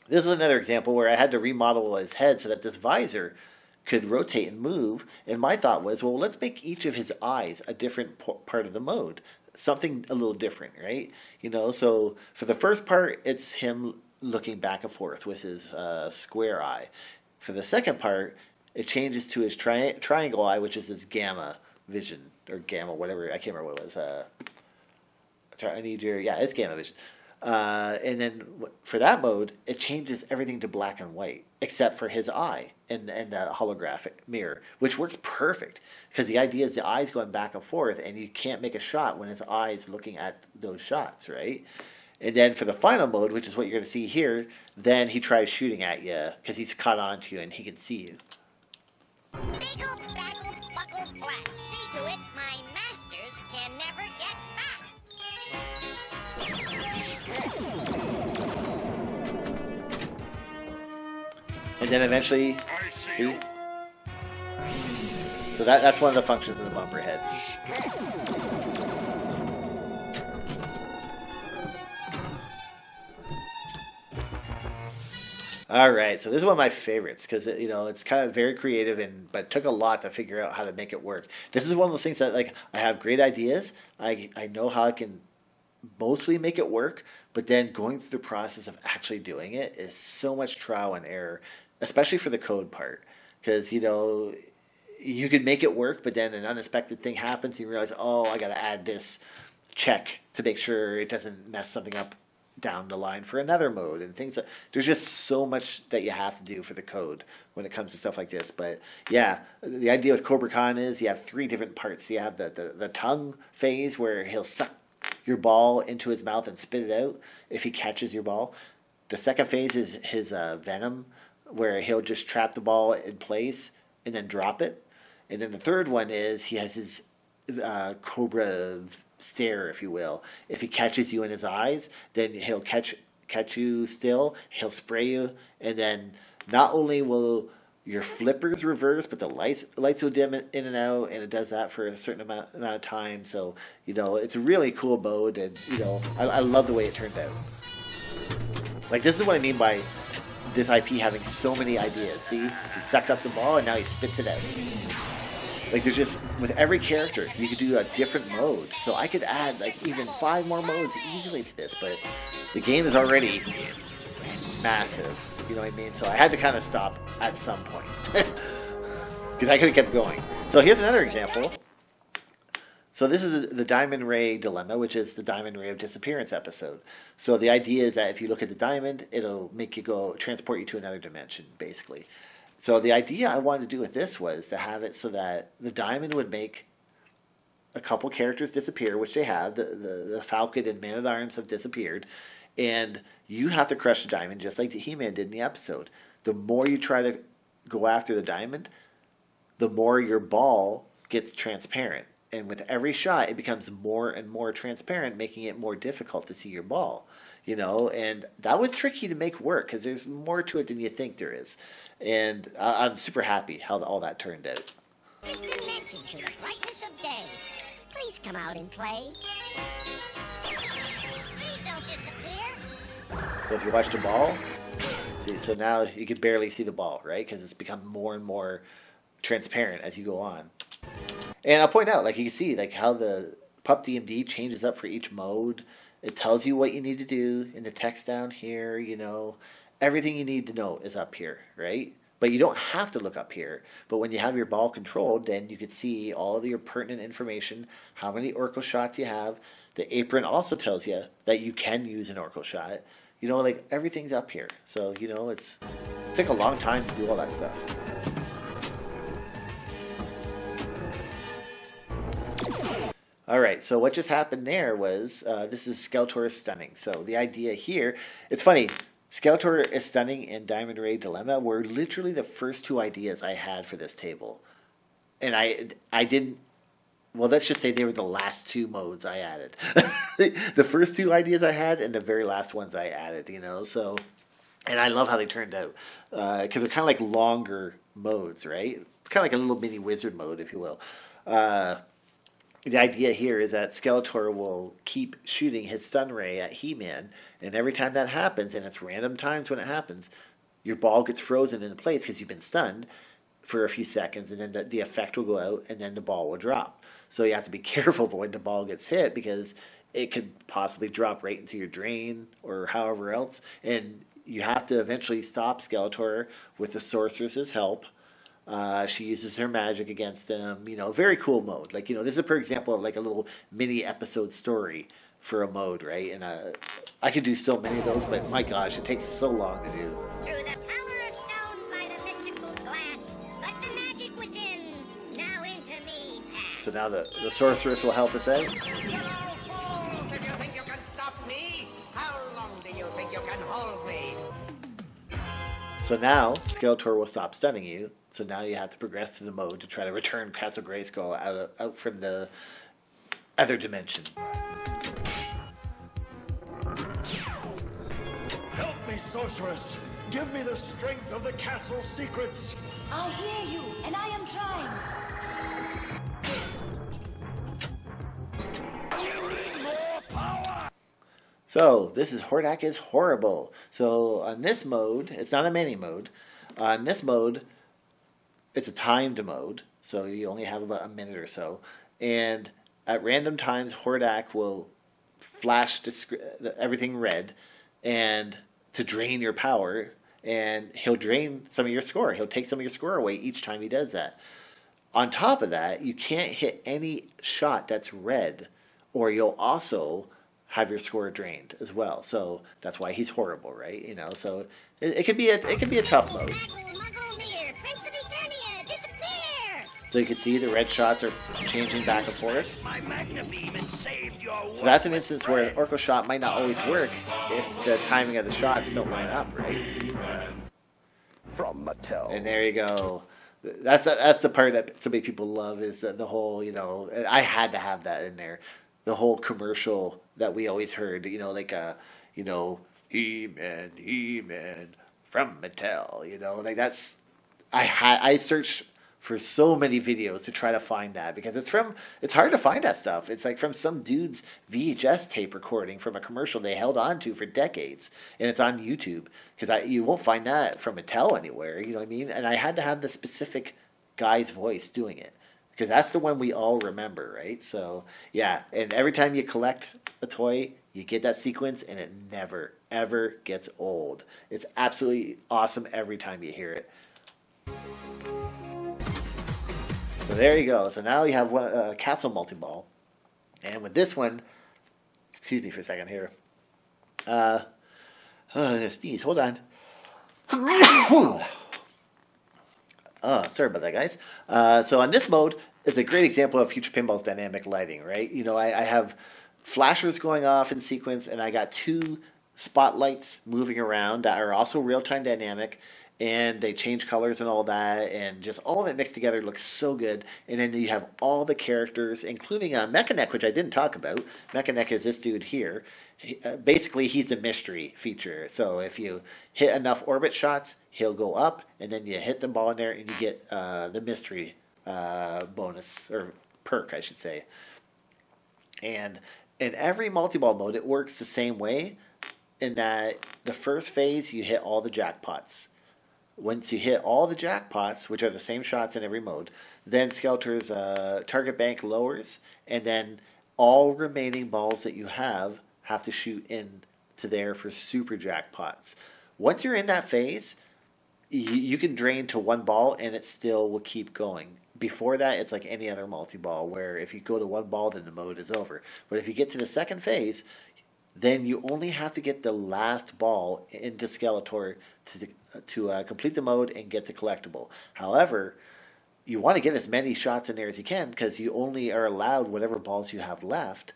this is another example where I had to remodel his head so that this visor could rotate and move. And my thought was, well, let's make each of his eyes a different part of the mode. Something a little different, right? So for the first part, it's him looking back and forth with his square eye. For the second part, it changes to his triangle eye, which is his gamma vision, or gamma, whatever. I can't remember what it was. It's gamma vision. And then for that mode, it changes everything to black and white, except for his eye and the holographic mirror, which works perfect because the idea is the eye's going back and forth, and you can't make a shot when his eye's looking at those shots, right? And then for the final mode, which is what you're going to see here, then he tries shooting at you because he's caught on to you and he can see you. Biggle, baggle, buckle, flat. See to it, my masters can never get fat. And then eventually, see? So that's one of the functions of the bumper head. All right, so this is one of my favorites because it's kind of very creative but took a lot to figure out how to make it work. This is one of those things that, like, I have great ideas. I know how I can mostly make it work, but then going through the process of actually doing it is so much trial and error, especially for the code part, because you could make it work, but then an unexpected thing happens and you realize, oh, I got to add this check to make sure it doesn't mess something up down the line for another mode and things. There's just so much that you have to do for the code when it comes to stuff like this. But yeah, the idea with Kobra Khan is you have 3 different parts. You have the tongue phase where he'll suck your ball into his mouth and spit it out if he catches your ball. The second phase is his venom, where he'll just trap the ball in place and then drop it. And then the third one is he has his Kobra stare, if you will. If he catches you in his eyes, then he'll catch you still, he'll spray you, and then not only will your flippers reverse, but the lights will dim in and out, and it does that for a certain amount of time. So, it's a really cool mode, and, I love the way it turned out. Like, this is what I mean by this IP having so many ideas. See? He sucked up the ball, and now he spits it out. Like, there's just, with every character, you could do a different mode. So I could add, like, even 5 more modes easily to this, but the game is already massive. You know what I mean? So I had to kind of stop at some point. Because I could have kept going. So here's another example. So this is the Diamond Ray Dilemma, which is the Diamond Ray of Disappearance episode. So the idea is that if you look at the diamond, it'll make you transport you to another dimension, basically. So the idea I wanted to do with this was to have it so that the diamond would make a couple characters disappear, which they have. The Falcon and Man-at-Arms have disappeared. And you have to crush the diamond just like the He-Man did in the episode. The more you try to go after the diamond, the more your ball gets transparent. And with every shot, it becomes more and more transparent, making it more difficult to see your ball. And that was tricky to make work because there's more to it than you think there is. And I'm super happy how all that turned out. This dimension to the brightness of day. Please come out and play. Please don't disappear. So if you watch the ball, see, so now you can barely see the ball, right? Because it's become more and more transparent as you go on. And I'll point out, like you can see, like how the PUP DMD changes up for each mode. It tells you what you need to do in the text down here, Everything you need to know is up here, right? But you don't have to look up here. But when you have your ball controlled, then you can see all of your pertinent information, how many Orko shots you have. The apron also tells you that you can use an Orko shot. Like everything's up here. So, it took a long time to do all that stuff. Alright, so what just happened there was, this is Skeletor is stunning. So the idea here, it's funny, Skeletor is stunning and Diamond Ray Dilemma were literally the first 2 ideas I had for this table. And I didn't, well, let's just say they were the last 2 modes I added. The first 2 ideas I had and the very last ones I added, so, and I love how they turned out. Because they're kind of like longer modes, right? It's kind of like a little mini wizard mode, if you will. The idea here is that Skeletor will keep shooting his stun ray at He-Man, and every time that happens, and it's random times when it happens, your ball gets frozen into place because you've been stunned for a few seconds, and then the effect will go out, and then the ball will drop. So you have to be careful when the ball gets hit because it could possibly drop right into your drain or however else, and you have to eventually stop Skeletor with the Sorceress's help. She uses her magic against them. Very cool mode. Like, this is a per example of like a little mini episode story for a mode, right? And I could do so many of those, but my gosh, it takes so long to do. Through the power of stone by the mystical glass, let the magic within now into me pass. So now the sorceress will help us out. Yellow fools, if you think you can stop me, how long do you think you can hold me? So now Skeletor will stop stunning you. So now you have to progress to the mode to try to return Castle Grayskull out from the other dimension. Help me, sorceress. Give me the strength of the castle's secrets. I hear you, and I am trying. So this is Hordak is Horrible. So on this mode, it's not a mini mode. On this mode, it's a timed mode, so you only have about a minute or so. And at random times, Hordak will flash everything red and to drain your power, and he'll drain some of your score. He'll take some of your score away each time he does that. On top of that, you can't hit any shot that's red, or you'll also have your score drained as well. So that's why he's horrible, right? So it could be a tough mode. Disappear! So you can see the red shots are changing back and forth. My Magna Beam and saved So that's an instance where an Orko shot might not always work if the timing of the shots don't line up, right? From Mattel. And there you go. That's the part that so many people love is the whole, you know, I had to have that in there. The whole commercial that we always heard, you know, like you know, He-Man from Mattel, you know, like that's I searched for so many videos to try to find that because it's hard to find that stuff. It's like from some dude's VHS tape recording from a commercial they held on to for decades, and it's on YouTube because you won't find that from Mattel anywhere. You know what I mean? And I had to have the specific guy's voice doing it because that's the one we all remember, right? So yeah, and every time you collect a toy, you get that sequence, and it never ever gets old. It's absolutely awesome every time you hear it. So there you go. So now you have one Castle Multiball, and with this one, excuse me for a second here. Sneeze. Hold on. Sorry about that, guys. So on this mode, it's a great example of Future Pinball's dynamic lighting, right? You know, I have flashers going off in sequence, and I got two spotlights moving around that are also real-time dynamic. And they change colors and all that, and just all of it mixed together looks so good. And then you have all the characters, including Mechaneck, which I didn't talk about. Mechaneck is this dude here. Basically, he's the mystery feature. So if you hit enough orbit shots, he'll go up, and then you hit the ball in there, and you get the mystery bonus, or perk, I should say. And in every multi-ball mode, it works the same way, in that the first phase, you hit all the jackpots. Once you hit all the jackpots, which are the same shots in every mode, then Skeletor's target bank lowers, and then all remaining balls that you have to shoot in to there for super jackpots. Once you're in that phase, you can drain to one ball, and it still will keep going. Before that, it's like any other multi-ball, where if you go to one ball, then the mode is over. But if you get to the second phase, then you only have to get the last ball into Skeletor to complete the mode and get the collectible. However, you want to get as many shots in there as you can because you only are allowed whatever balls you have left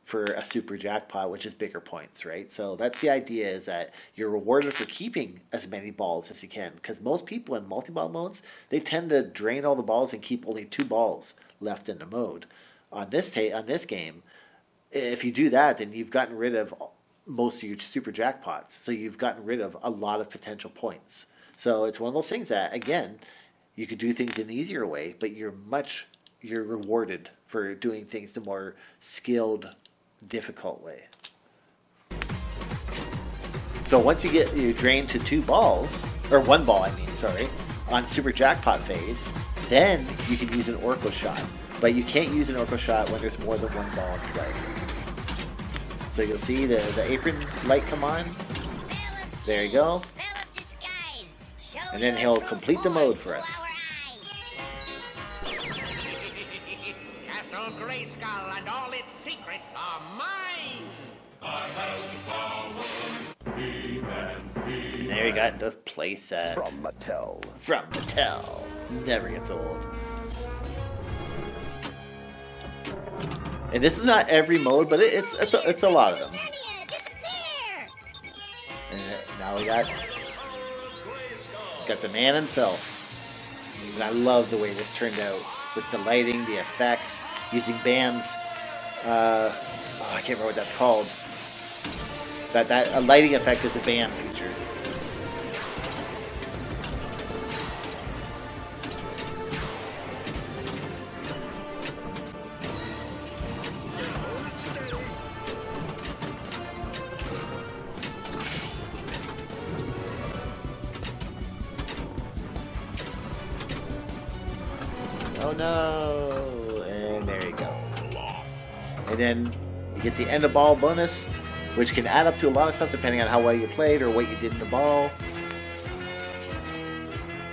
for a super jackpot, which is bigger points, right? So that's the idea, is that you're rewarded for keeping as many balls as you can, because most people in multi-ball modes, they tend to drain all the balls and keep only 2 balls left in the mode. On this game, if you do that, then you've gotten rid of most of your super jackpots. So you've gotten rid of a lot of potential points. So it's one of those things that, again, you could do things in an easier way, but you're rewarded for doing things the more skilled, difficult way. So once you drain to 2 balls, or 1 ball, on super jackpot phase, then you can use an Orko shot. But you can't use an Orko shot when there's more than 1 ball in play. So you'll see the apron light come on. There you go. And then he'll complete the mode for us. Castle Grayskull and all its secrets are mine! And there you got the playset. From Mattel. From Mattel. Never gets old. And this is not every mode, but it's a lot of them. And now we got the man himself. And I love the way this turned out with the lighting, the effects, using BAM's. I can't remember what that's called. A lighting effect is a BAM feature. Oh no! And there you go. And then you get the end of ball bonus, which can add up to a lot of stuff depending on how well you played or what you did in the ball.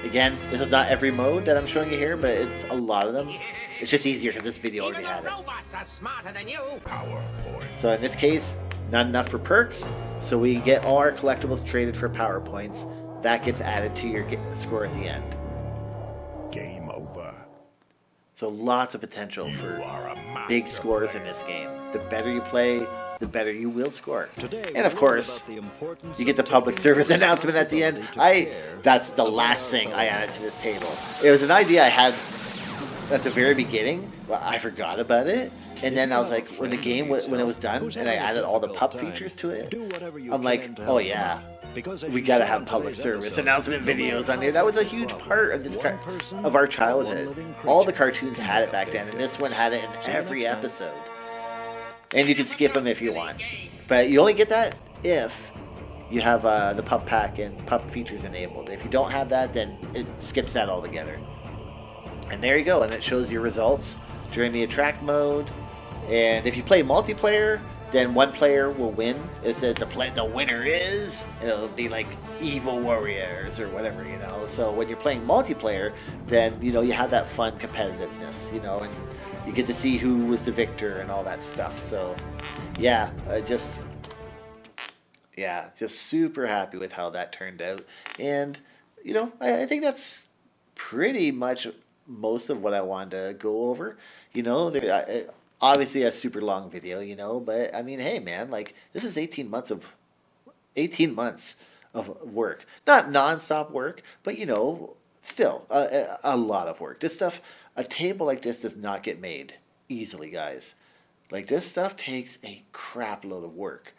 Again, this is not every mode that I'm showing you here, but it's a lot of them. It's just easier because this video already had it. Robots are smarter than you. So in this case, not enough for perks, so we get all our collectibles traded for power points. That gets added to your score at the end. Game over. So lots of potential for big scores in this game. The better you play, the better you will score. And of course, you get the public service announcement at the end. That's the last thing I added to this table. It was an idea I had at the very beginning, but I forgot about it. And then I was like, when it was done, and I added all the PUP features to it, I'm like, oh yeah, we gotta have public service announcement videos on here. That was a huge part of of our childhood. All the cartoons had it back then, and this one had it in every episode. And you can skip them if you want, but you only get that if you have the PUP pack and PUP features enabled. If you don't have that, then it skips that altogether. And there you go, and it shows your results during the attract mode. And if you play multiplayer, then one player will win. It says the winner is, and it'll be like Evil Warriors or whatever, you know. So when you're playing multiplayer, then you have that fun competitiveness, and you get to see who was the victor and all that stuff. So yeah, just super happy with how that turned out. And I think that's pretty much most of what I wanted to go over. Obviously a super long video, but I mean, hey man, like this is 18 months of work. Not non-stop work, but still a lot of work. This stuff, a table like this does not get made easily, guys. Like this stuff takes a crap load of work.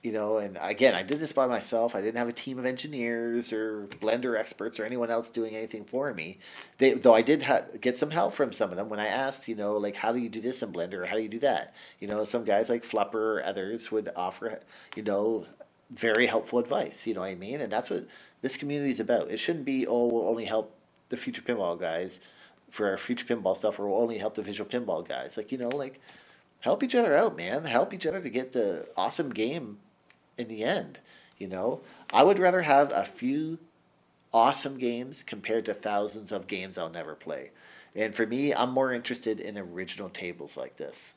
And again, I did this by myself. I didn't have a team of engineers or Blender experts or anyone else doing anything for me. Though I did get some help from some of them when I asked, like, how do you do this in Blender or how do you do that? Some guys like Flupper or others would offer, very helpful advice. You know what I mean? And that's what this community is about. It shouldn't be, we'll only help the future pinball guys for our future pinball stuff, or we'll only help the visual pinball guys. Like, help each other out, man. Help each other to get the awesome game in the end. I would rather have a few awesome games compared to thousands of games I'll never play. And for me, I'm more interested in original tables like this.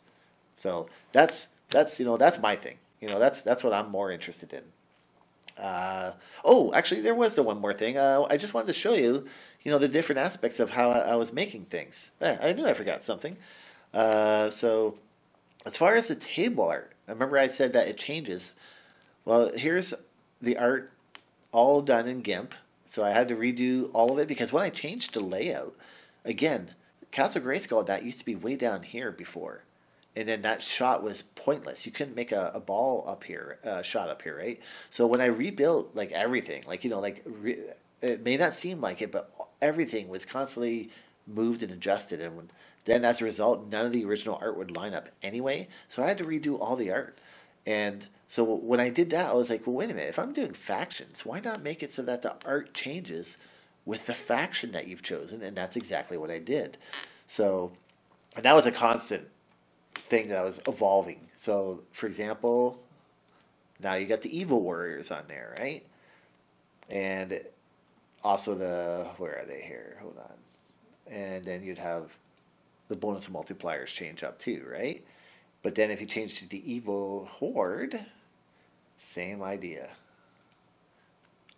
So that's my thing. That's what I'm more interested in. Actually, there was the one more thing. I just wanted to show you, the different aspects of how I was making things. I knew I forgot something. So as far as the table art, I remember I said that it changes. Well, here's the art all done in GIMP. So I had to redo all of it because when I changed the layout, again, Castle Grayskull, that used to be way down here before. And then that shot was pointless. You couldn't make a ball up here, shot up here, right? So when I rebuilt like everything, it may not seem like it, but everything was constantly moved and adjusted. And then as a result, none of the original art would line up anyway. So I had to redo all the art. And so when I did that, I was like, well, wait a minute. If I'm doing factions, why not make it so that the art changes with the faction that you've chosen? And that's exactly what I did. So, and that was a constant thing that I was evolving. So, for example, now you got the Evil Warriors on there, right? And also where are they here? Hold on. And then you'd have the bonus multipliers change up too, right? But then if you change to the Evil Horde, same idea.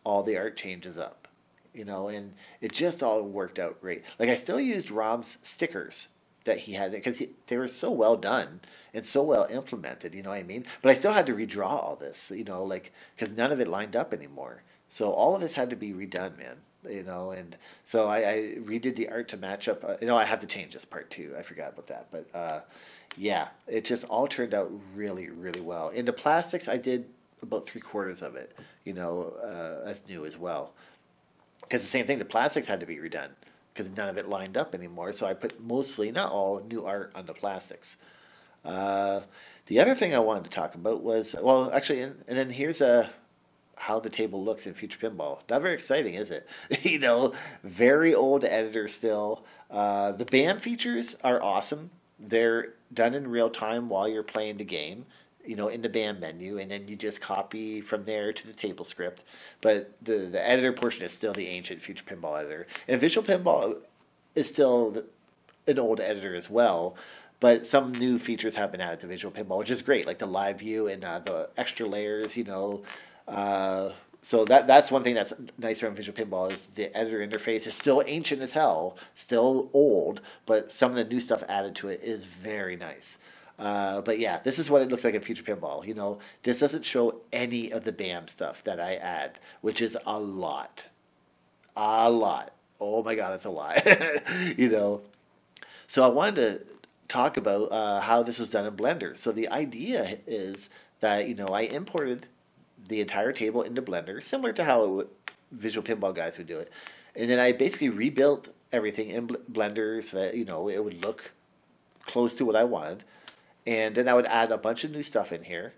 All the art changes up, and it just all worked out great. Like I still used Rob's stickers that he had because they were so well done and so well implemented, you know what I mean? But I still had to redraw all this, because none of it lined up anymore. So all of this had to be redone, man. And so I redid the art to match up. I have to change this part too. I forgot about that, but yeah, it just all turned out really, really well. In the plastics, I did about 3/4 of it, as new as well. Because the same thing, the plastics had to be redone because none of it lined up anymore. So I put mostly, not all, new art on the plastics. The other thing I wanted to talk about was, well, actually, and then here's how the table looks in Future Pinball. Not very exciting, is it? Very old editor still. The BAM features are awesome. They're done in real time while you're playing the game, in the BAM menu, and then you just copy from there to the table script. But the editor portion is still the ancient Future Pinball editor. And Visual Pinball is still an old editor as well, but some new features have been added to Visual Pinball, which is great, like the live view and the extra layers, So that's one thing that's nice around Visual Pinball is the editor interface is still ancient as hell, still old, but some of the new stuff added to it is very nice. But yeah, this is what it looks like in Future Pinball. You know, this doesn't show any of the BAM stuff that I add, which is a lot. A lot. Oh my God, it's a lot. You know, so I wanted to talk about how this was done in Blender. So the idea is that, you know, I imported the entire table into Blender, similar to how Visual Pinball guys would do it. And then I basically rebuilt everything in Blender so that, you know, it would look close to what I wanted. And then I would add a bunch of new stuff in here.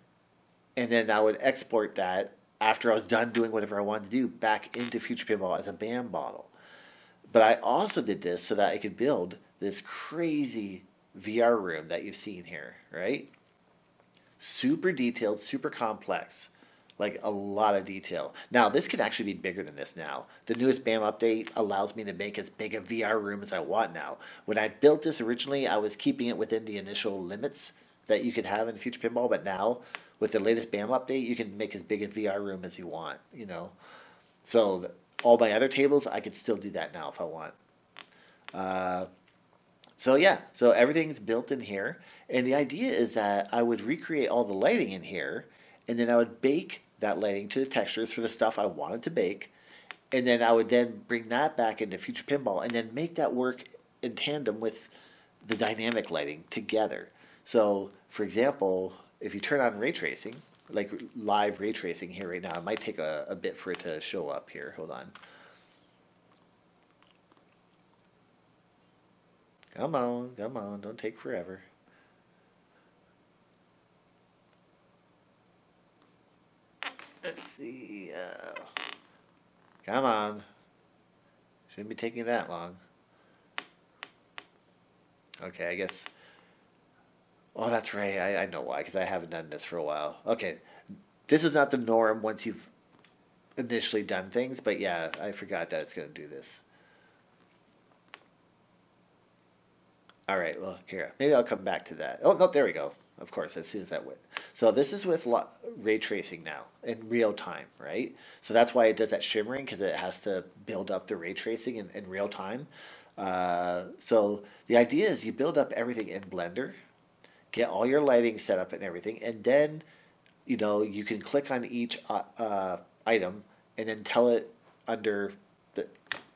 And then I would export that after I was done doing whatever I wanted to do back into Future Pinball as a BAM model. But I also did this so that I could build this crazy VR room that you've seen here, right? Super detailed, super complex, like a lot of detail. Now, this can actually be bigger than this now. The newest BAM update allows me to make as big a VR room as I want now. When I built this originally, I was keeping it within the initial limits that you could have in Future Pinball, but now with the latest BAM update, you can make as big a VR room as you want, you know. So all my other tables, I could still do that now if I want. So yeah, so everything's built in here, and the idea is that I would recreate all the lighting in here, and then I would bake that lighting to the textures for the stuff I wanted to bake, and then I would then bring that back into Future Pinball, and then make that work in tandem with the dynamic lighting together. So, for example, if you turn on ray tracing, like live ray tracing here right now, it might take a bit for it to show up here. Hold on. Come on, don't take forever. Let's see. Come on. Shouldn't be taking that long. Okay, I guess. Oh, that's right. I know why, because I haven't done this for a while. Okay, this is not the norm once you've initially done things, but yeah, I forgot that it's going to do this. All right, well, here, maybe I'll come back to that. Oh, no, there we go. Of course, as soon as that went. So this is with ray tracing now in real time, right? So that's why it does that shimmering, because it has to build up the ray tracing in real time. So the idea is you build up everything in Blender, get all your lighting set up and everything, and then, you know, you can click on each item and then tell it under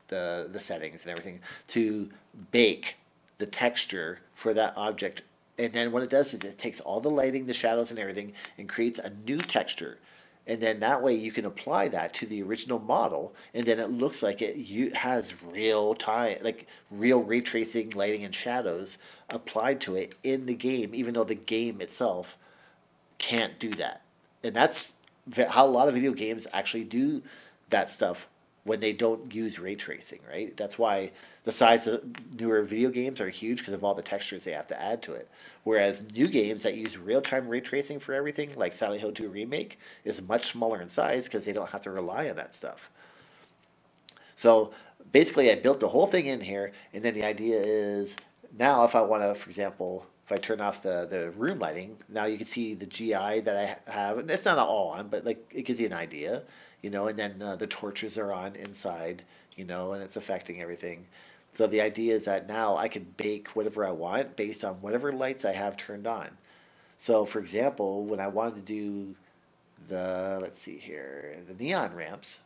the settings and everything to bake the texture for that object. And then what it does is it takes all the lighting, the shadows, and everything and creates a new texture. And then that way you can apply that to the original model, and then it looks like it has real time, like real ray tracing, lighting, and shadows applied to it in the game, even though the game itself can't do that. And that's how a lot of video games actually do that stuff when they don't use ray tracing, right? That's why the size of newer video games are huge, because of all the textures they have to add to it. Whereas new games that use real-time ray tracing for everything, like Silent Hill 2 Remake, is much smaller in size because they don't have to rely on that stuff. So basically I built the whole thing in here, and then the idea is now if I want to, for example, if I turn off the room lighting, now you can see the GI that I have, and it's not all on, but like it gives you an idea, you know, and then the torches are on inside, you know, and it's affecting everything. So the idea is that now I can bake whatever I want based on whatever lights I have turned on. So for example, when I wanted to do let's see here, the neon ramps,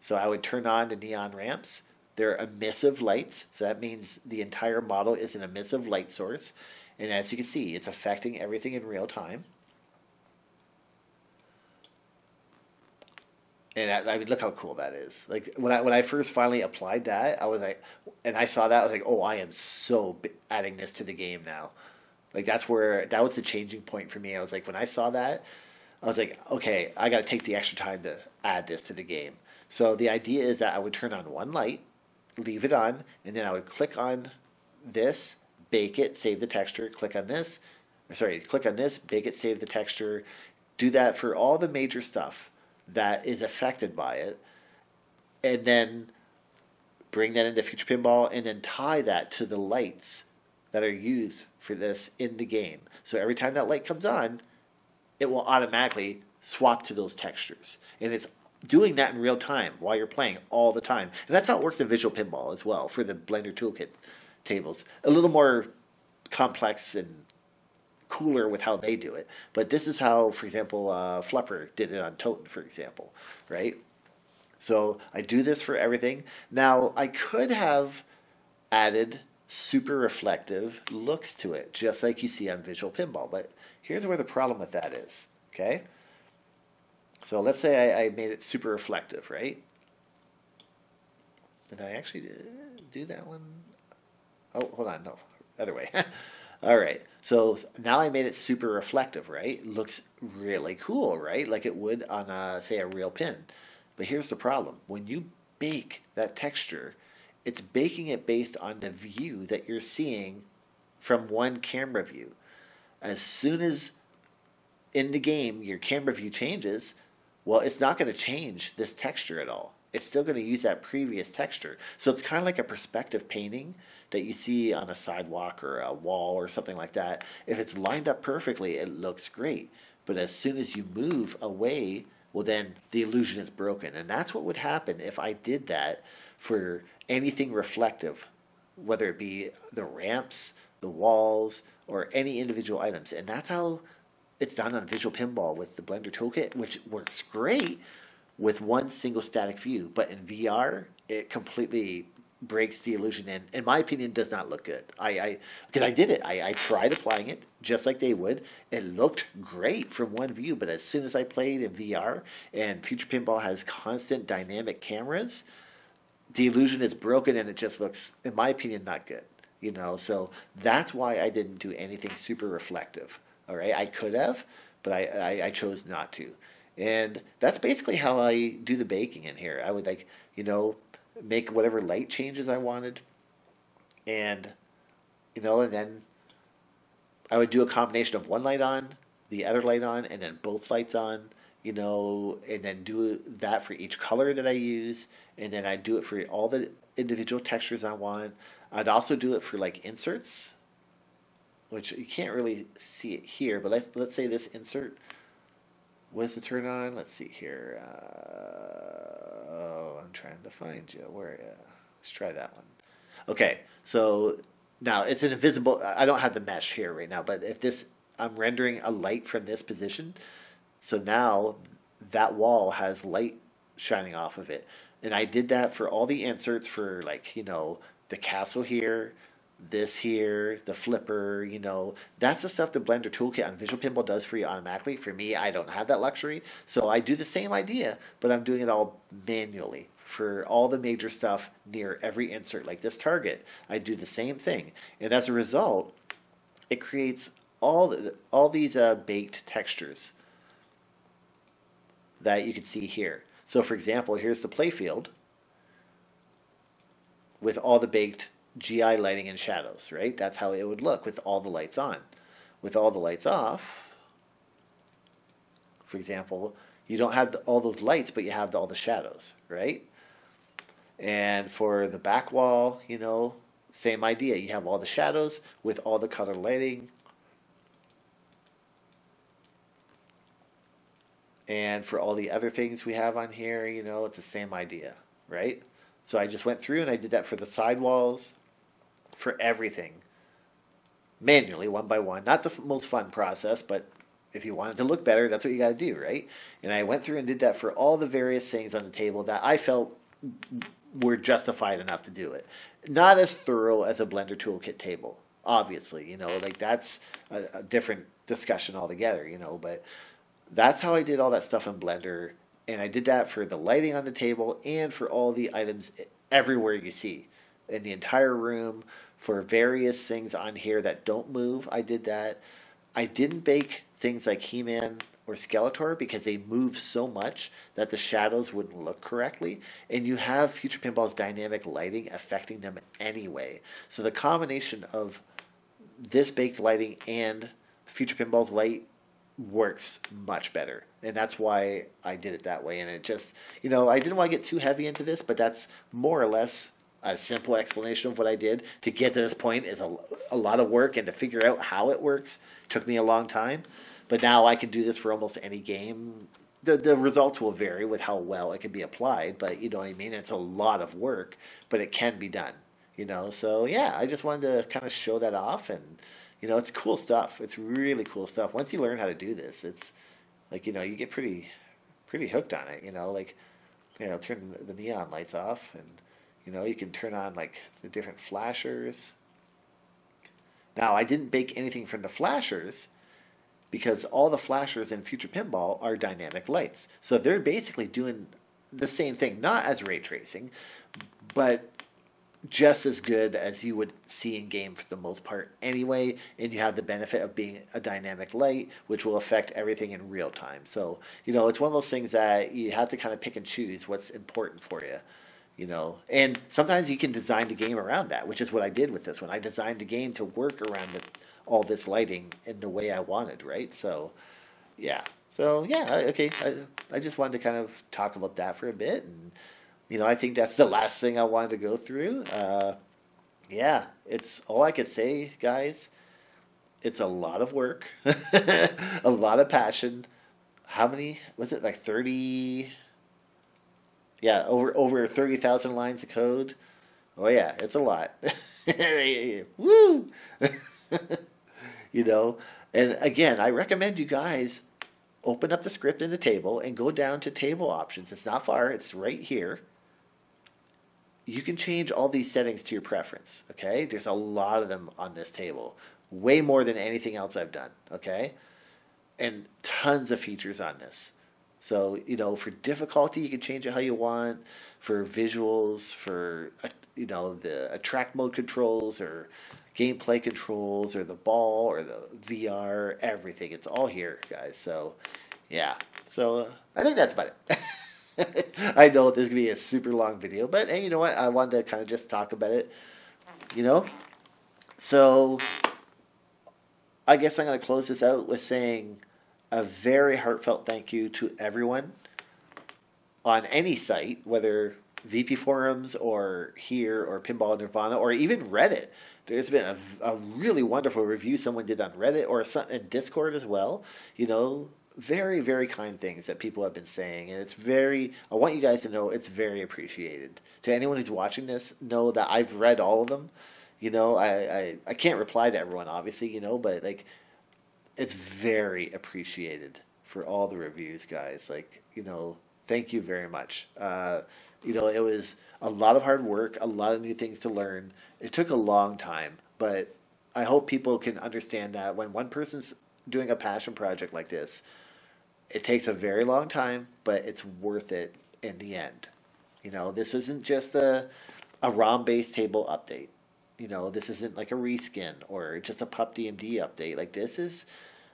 so I would turn on the neon ramps. They're emissive lights, so that means the entire model is an emissive light source. And as you can see, it's affecting everything in real time. And I mean, look how cool that is. Like when I first finally applied that, I was like, and I saw that, I was like, oh, I am so adding this to the game now. Like that was the changing point for me. I was like, when I saw that, I was like, okay, I got to take the extra time to add this to the game. So the idea is that I would turn on one light, leave it on, and then I would click on this, bake it, save the texture, click on this, bake it, save the texture, do that for all the major stuff that is affected by it, and then bring that into Future Pinball, and then tie that to the lights that are used for this in the game. So every time that light comes on, it will automatically swap to those textures. And it's doing that in real time while you're playing all the time. And that's how it works in Visual Pinball as well for the Blender Toolkit tables. A little more complex and cooler with how they do it. But this is how, for example, Flupper did it on Toten, for example, right? So I do this for everything. Now, I could have added super reflective looks to it, just like you see on Visual Pinball. But here's where the problem with that is, okay? So let's say I made it super reflective, right? Did I actually do that one? Oh, hold on, no, other way. All right, so now I made it super reflective, right? Looks really cool, right? Like it would on, say, a real pin. But here's the problem. When you bake that texture, it's baking it based on the view that you're seeing from one camera view. As soon as in the game your camera view changes, well, it's not going to change this texture at all. It's still going to use that previous texture. So it's kind of like a perspective painting that you see on a sidewalk or a wall or something like that. If it's lined up perfectly, it looks great. But as soon as you move away, well, then the illusion is broken. And that's what would happen if I did that for anything reflective, whether it be the ramps, the walls, or any individual items. And that's how it's done on Visual Pinball with the Blender Toolkit, which works great with one single static view. But in VR, it completely breaks the illusion and, in my opinion, does not look good. Because I did it. I tried applying it just like they would. It looked great from one view, but as soon as I played in VR, and Future Pinball has constant dynamic cameras, the illusion is broken and it just looks, in my opinion, not good. You know, so that's why I didn't do anything super reflective. All right, I could have, but I chose not to. And that's basically how I do the baking in here. I would make whatever light changes I wanted, and and then I would do a combination of one light on, the other light on, and then both lights on, and then do that for each color that I use, and then I do it for all the individual textures I want. I'd also do it for like inserts, which you can't really see it here, but let's say this insert was to turn on. Let's see here. I'm trying to find you. Where? Let's try that one. Okay, so now it's an invisible. I don't have the mesh here right now, but if this, I'm rendering a light from this position, so now that wall has light shining off of it, and I did that for all the inserts for the castle here, this here, the flipper, that's the stuff the Blender Toolkit on Visual Pinball does for you automatically. For me, I don't have that luxury, so I do the same idea, but I'm doing it all manually for all the major stuff near every insert, like this target. I do the same thing, and as a result, it creates all these baked textures that you can see here. So, for example, here's the Playfield with all the baked GI lighting and shadows, right? That's how it would look with all the lights on. With all the lights off, for example, you don't have all those lights, but you have all the shadows, right? And for the back wall, same idea. You have all the shadows with all the color lighting. And for all the other things we have on here, it's the same idea, right? So I just went through and I did that for the sidewalls, for everything, manually, one by one. Not the most fun process, but if you want it to look better, that's what you got to do, right? And I went through and did that for all the various things on the table that I felt were justified enough to do it. Not as thorough as a Blender Toolkit table, obviously, that's a different discussion altogether, but that's how I did all that stuff in Blender. And I did that for the lighting on the table and for all the items everywhere you see in the entire room, for various things on here that don't move. I did that. I didn't bake things like He-Man or Skeletor because they move so much that the shadows wouldn't look correctly. And you have Future Pinball's dynamic lighting affecting them anyway. So the combination of this baked lighting and Future Pinball's light works much better, and that's why I did it that way. And it just, I didn't want to get too heavy into this, but that's more or less a simple explanation of what I did to get to this point is a lot of work, and to figure out how it works took me a long time. But now I can do this for almost any game. The results will vary with how well it can be applied, but you know what I mean? It's a lot of work, but it can be done, you know? So yeah, I just wanted to kind of show that off, and you know, it's cool stuff. It's really cool stuff. Once you learn how to do this, it's like, you know, you get pretty hooked on it, you know, like, you know, turn the neon lights off, and you know, you can turn on like the different flashers. Now, I didn't bake anything from the flashers because all the flashers in Future Pinball are dynamic lights. So they're basically doing the same thing, not as ray tracing, but just as good as you would see in game for the most part anyway, and you have the benefit of being a dynamic light, which will affect everything in real time. So, you know, it's one of those things that you have to kind of pick and choose what's important for you. You know, and sometimes you can design the game around that, which is what I did with this one. I designed the game to work around all this lighting in the way I wanted, right? So, yeah. So, yeah, okay. I just wanted to kind of talk about that for a bit. And, you know, I think that's the last thing I wanted to go through. Yeah, it's all I could say, guys. It's a lot of work, a lot of passion. How many, was it like 30? Yeah, over 30,000 lines of code. Oh yeah, it's a lot. Woo! You know, and again, I recommend you guys open up the script in the table and go down to table options. It's not far, it's right here. You can change all these settings to your preference, okay? There's a lot of them on this table. Way more than anything else I've done, okay? And tons of features on this. So, you know, for difficulty, you can change it how you want. For visuals, for, you know, the attract mode controls or gameplay controls or the ball or the VR, everything. It's all here, guys. So, yeah. So, I think that's about it. I know this is going to be a super long video, but hey, you know what? I wanted to kind of just talk about it, you know? So, I guess I'm going to close this out with saying a very heartfelt thank you to everyone on any site, whether VP Forums or here or Pinball Nirvana or even Reddit. There's been a really wonderful review someone did on Reddit or in Discord as well. You know, very, very kind things that people have been saying. And it's very, I want you guys to know it's very appreciated. To anyone who's watching this, know that I've read all of them. You know, I can't reply to everyone, obviously, you know, but like, it's very appreciated for all the reviews, guys. Like, you know, thank you very much. You know, it was a lot of hard work, a lot of new things to learn. It took a long time, but I hope people can understand that when one person's doing a passion project like this, it takes a very long time, but it's worth it in the end. You know, this isn't just a ROM-based table update. You know, this isn't like a reskin or just a PUP DMD update. Like, this is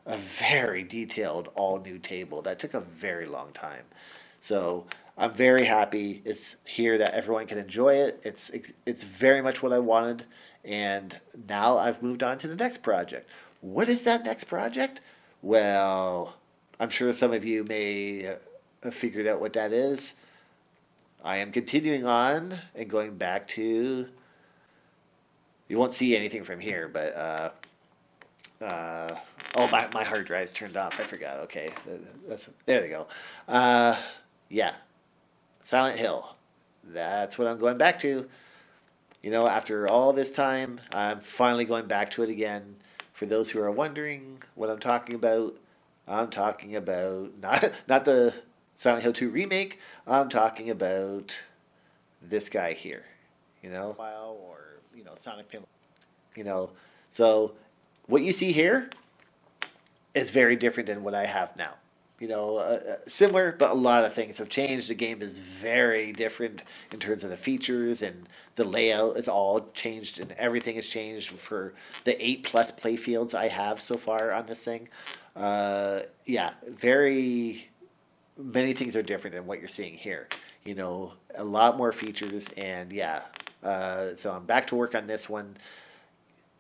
a very detailed, all-new table that took a very long time. So I'm very happy it's here that everyone can enjoy it. It's very much what I wanted, and now I've moved on to the next project. What is that next project? Well, I'm sure some of you may have figured out what that is. I am continuing on and going back to... You won't see anything from here, but oh, my hard drive's turned off. I forgot. Okay, there they go. Yeah, Silent Hill. That's what I'm going back to. You know, after all this time, I'm finally going back to it again. For those who are wondering what I'm talking about not the Silent Hill 2 remake. I'm talking about this guy here. You know, or you know, Sonic Pinball. You know, so what you see here is very different than what I have now. You know, similar, but a lot of things have changed. The game is very different in terms of the features, and the layout is all changed, and everything has changed for the 8+ playfields I have so far on this thing. Yeah, very many things are different than what you're seeing here. You know, a lot more features, and yeah. So I'm back to work on this one.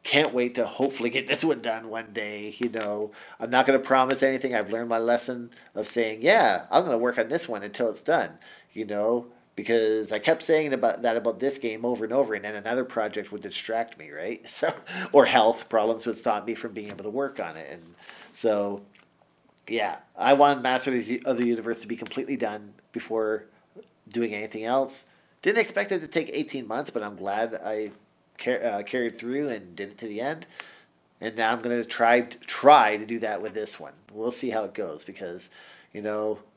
Can't wait to hopefully get this one done one day. You know, I'm not going to promise anything. I've learned my lesson of saying, yeah, I'm going to work on this one until it's done. You know, because I kept saying about this game over and over, and then another project would distract me, right? So, or health problems would stop me from being able to work on it, and so yeah, I wanted Masters of the Universe to be completely done before doing anything else. Didn't expect it to take 18 months, but I'm glad I carried through and did it to the end. And now I'm going to try to do that with this one. We'll see how it goes because,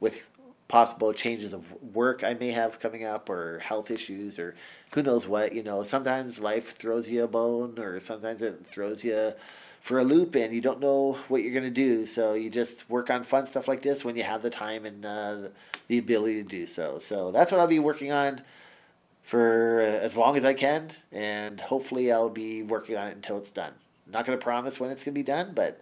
with possible changes of work I may have coming up or health issues or who knows what, sometimes life throws you a bone or sometimes it throws you for a loop and you don't know what you're going to do. So you just work on fun stuff like this when you have the time and the ability to do so. So that's what I'll be working on for as long as I can, and hopefully I'll be working on it until it's done. I'm not going to promise when it's going to be done, but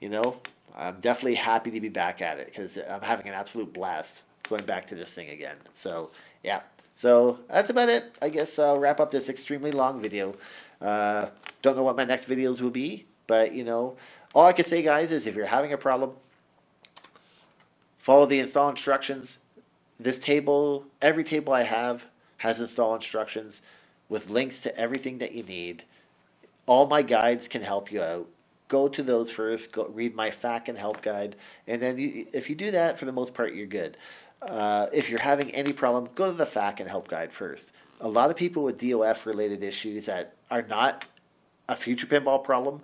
I'm definitely happy to be back at it because I'm having an absolute blast going back to this thing again. So yeah, so that's about it. I guess I'll wrap up this extremely long video. Don't know what my next videos will be, but all I can say, guys, is if you're having a problem, follow the install instructions. This table, every table I have, has install instructions with links to everything that you need. All my guides can help you out. Go to those first. Go read my FAQ and help guide, and then if you do that, for the most part, you're good. If you're having any problem, go to the FAQ and help guide first. A lot of people with DOF related issues that are not a future pinball problem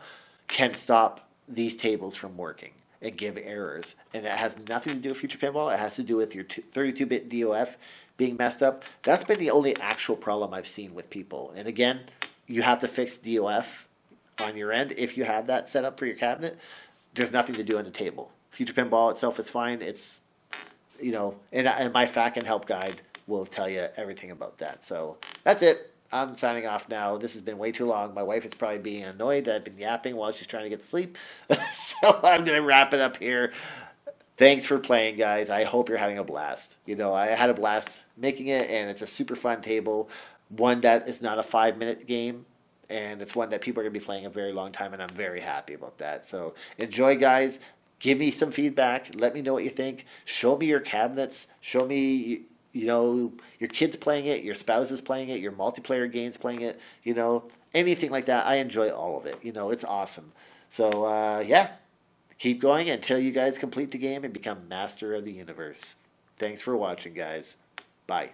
can stop these tables from working and give errors. And it has nothing to do with future pinball. It has to do with your 32-bit DOF being messed up. That's been the only actual problem I've seen with people. And again, you have to fix DOF on your end if you have that set up for your cabinet. There's nothing to do on the table. Future pinball itself is fine. It's, and my FAQ and help guide will tell you everything about that. So that's it. I'm signing off now. This has been way too long. My wife is probably being annoyed that I've been yapping while she's trying to get to sleep. So I'm going to wrap it up here. Thanks for playing, guys. I hope you're having a blast. I had a blast making it, and it's a super fun table. One that is not a 5-minute game, and it's one that people are going to be playing a very long time, and I'm very happy about that. So enjoy, guys. Give me some feedback. Let me know what you think. Show me your cabinets. Show me, your kids playing it, your spouse is playing it, your multiplayer games playing it, anything like that. I enjoy all of it. It's awesome. So, yeah, keep going until you guys complete the game and become master of the universe. Thanks for watching, guys. Bye.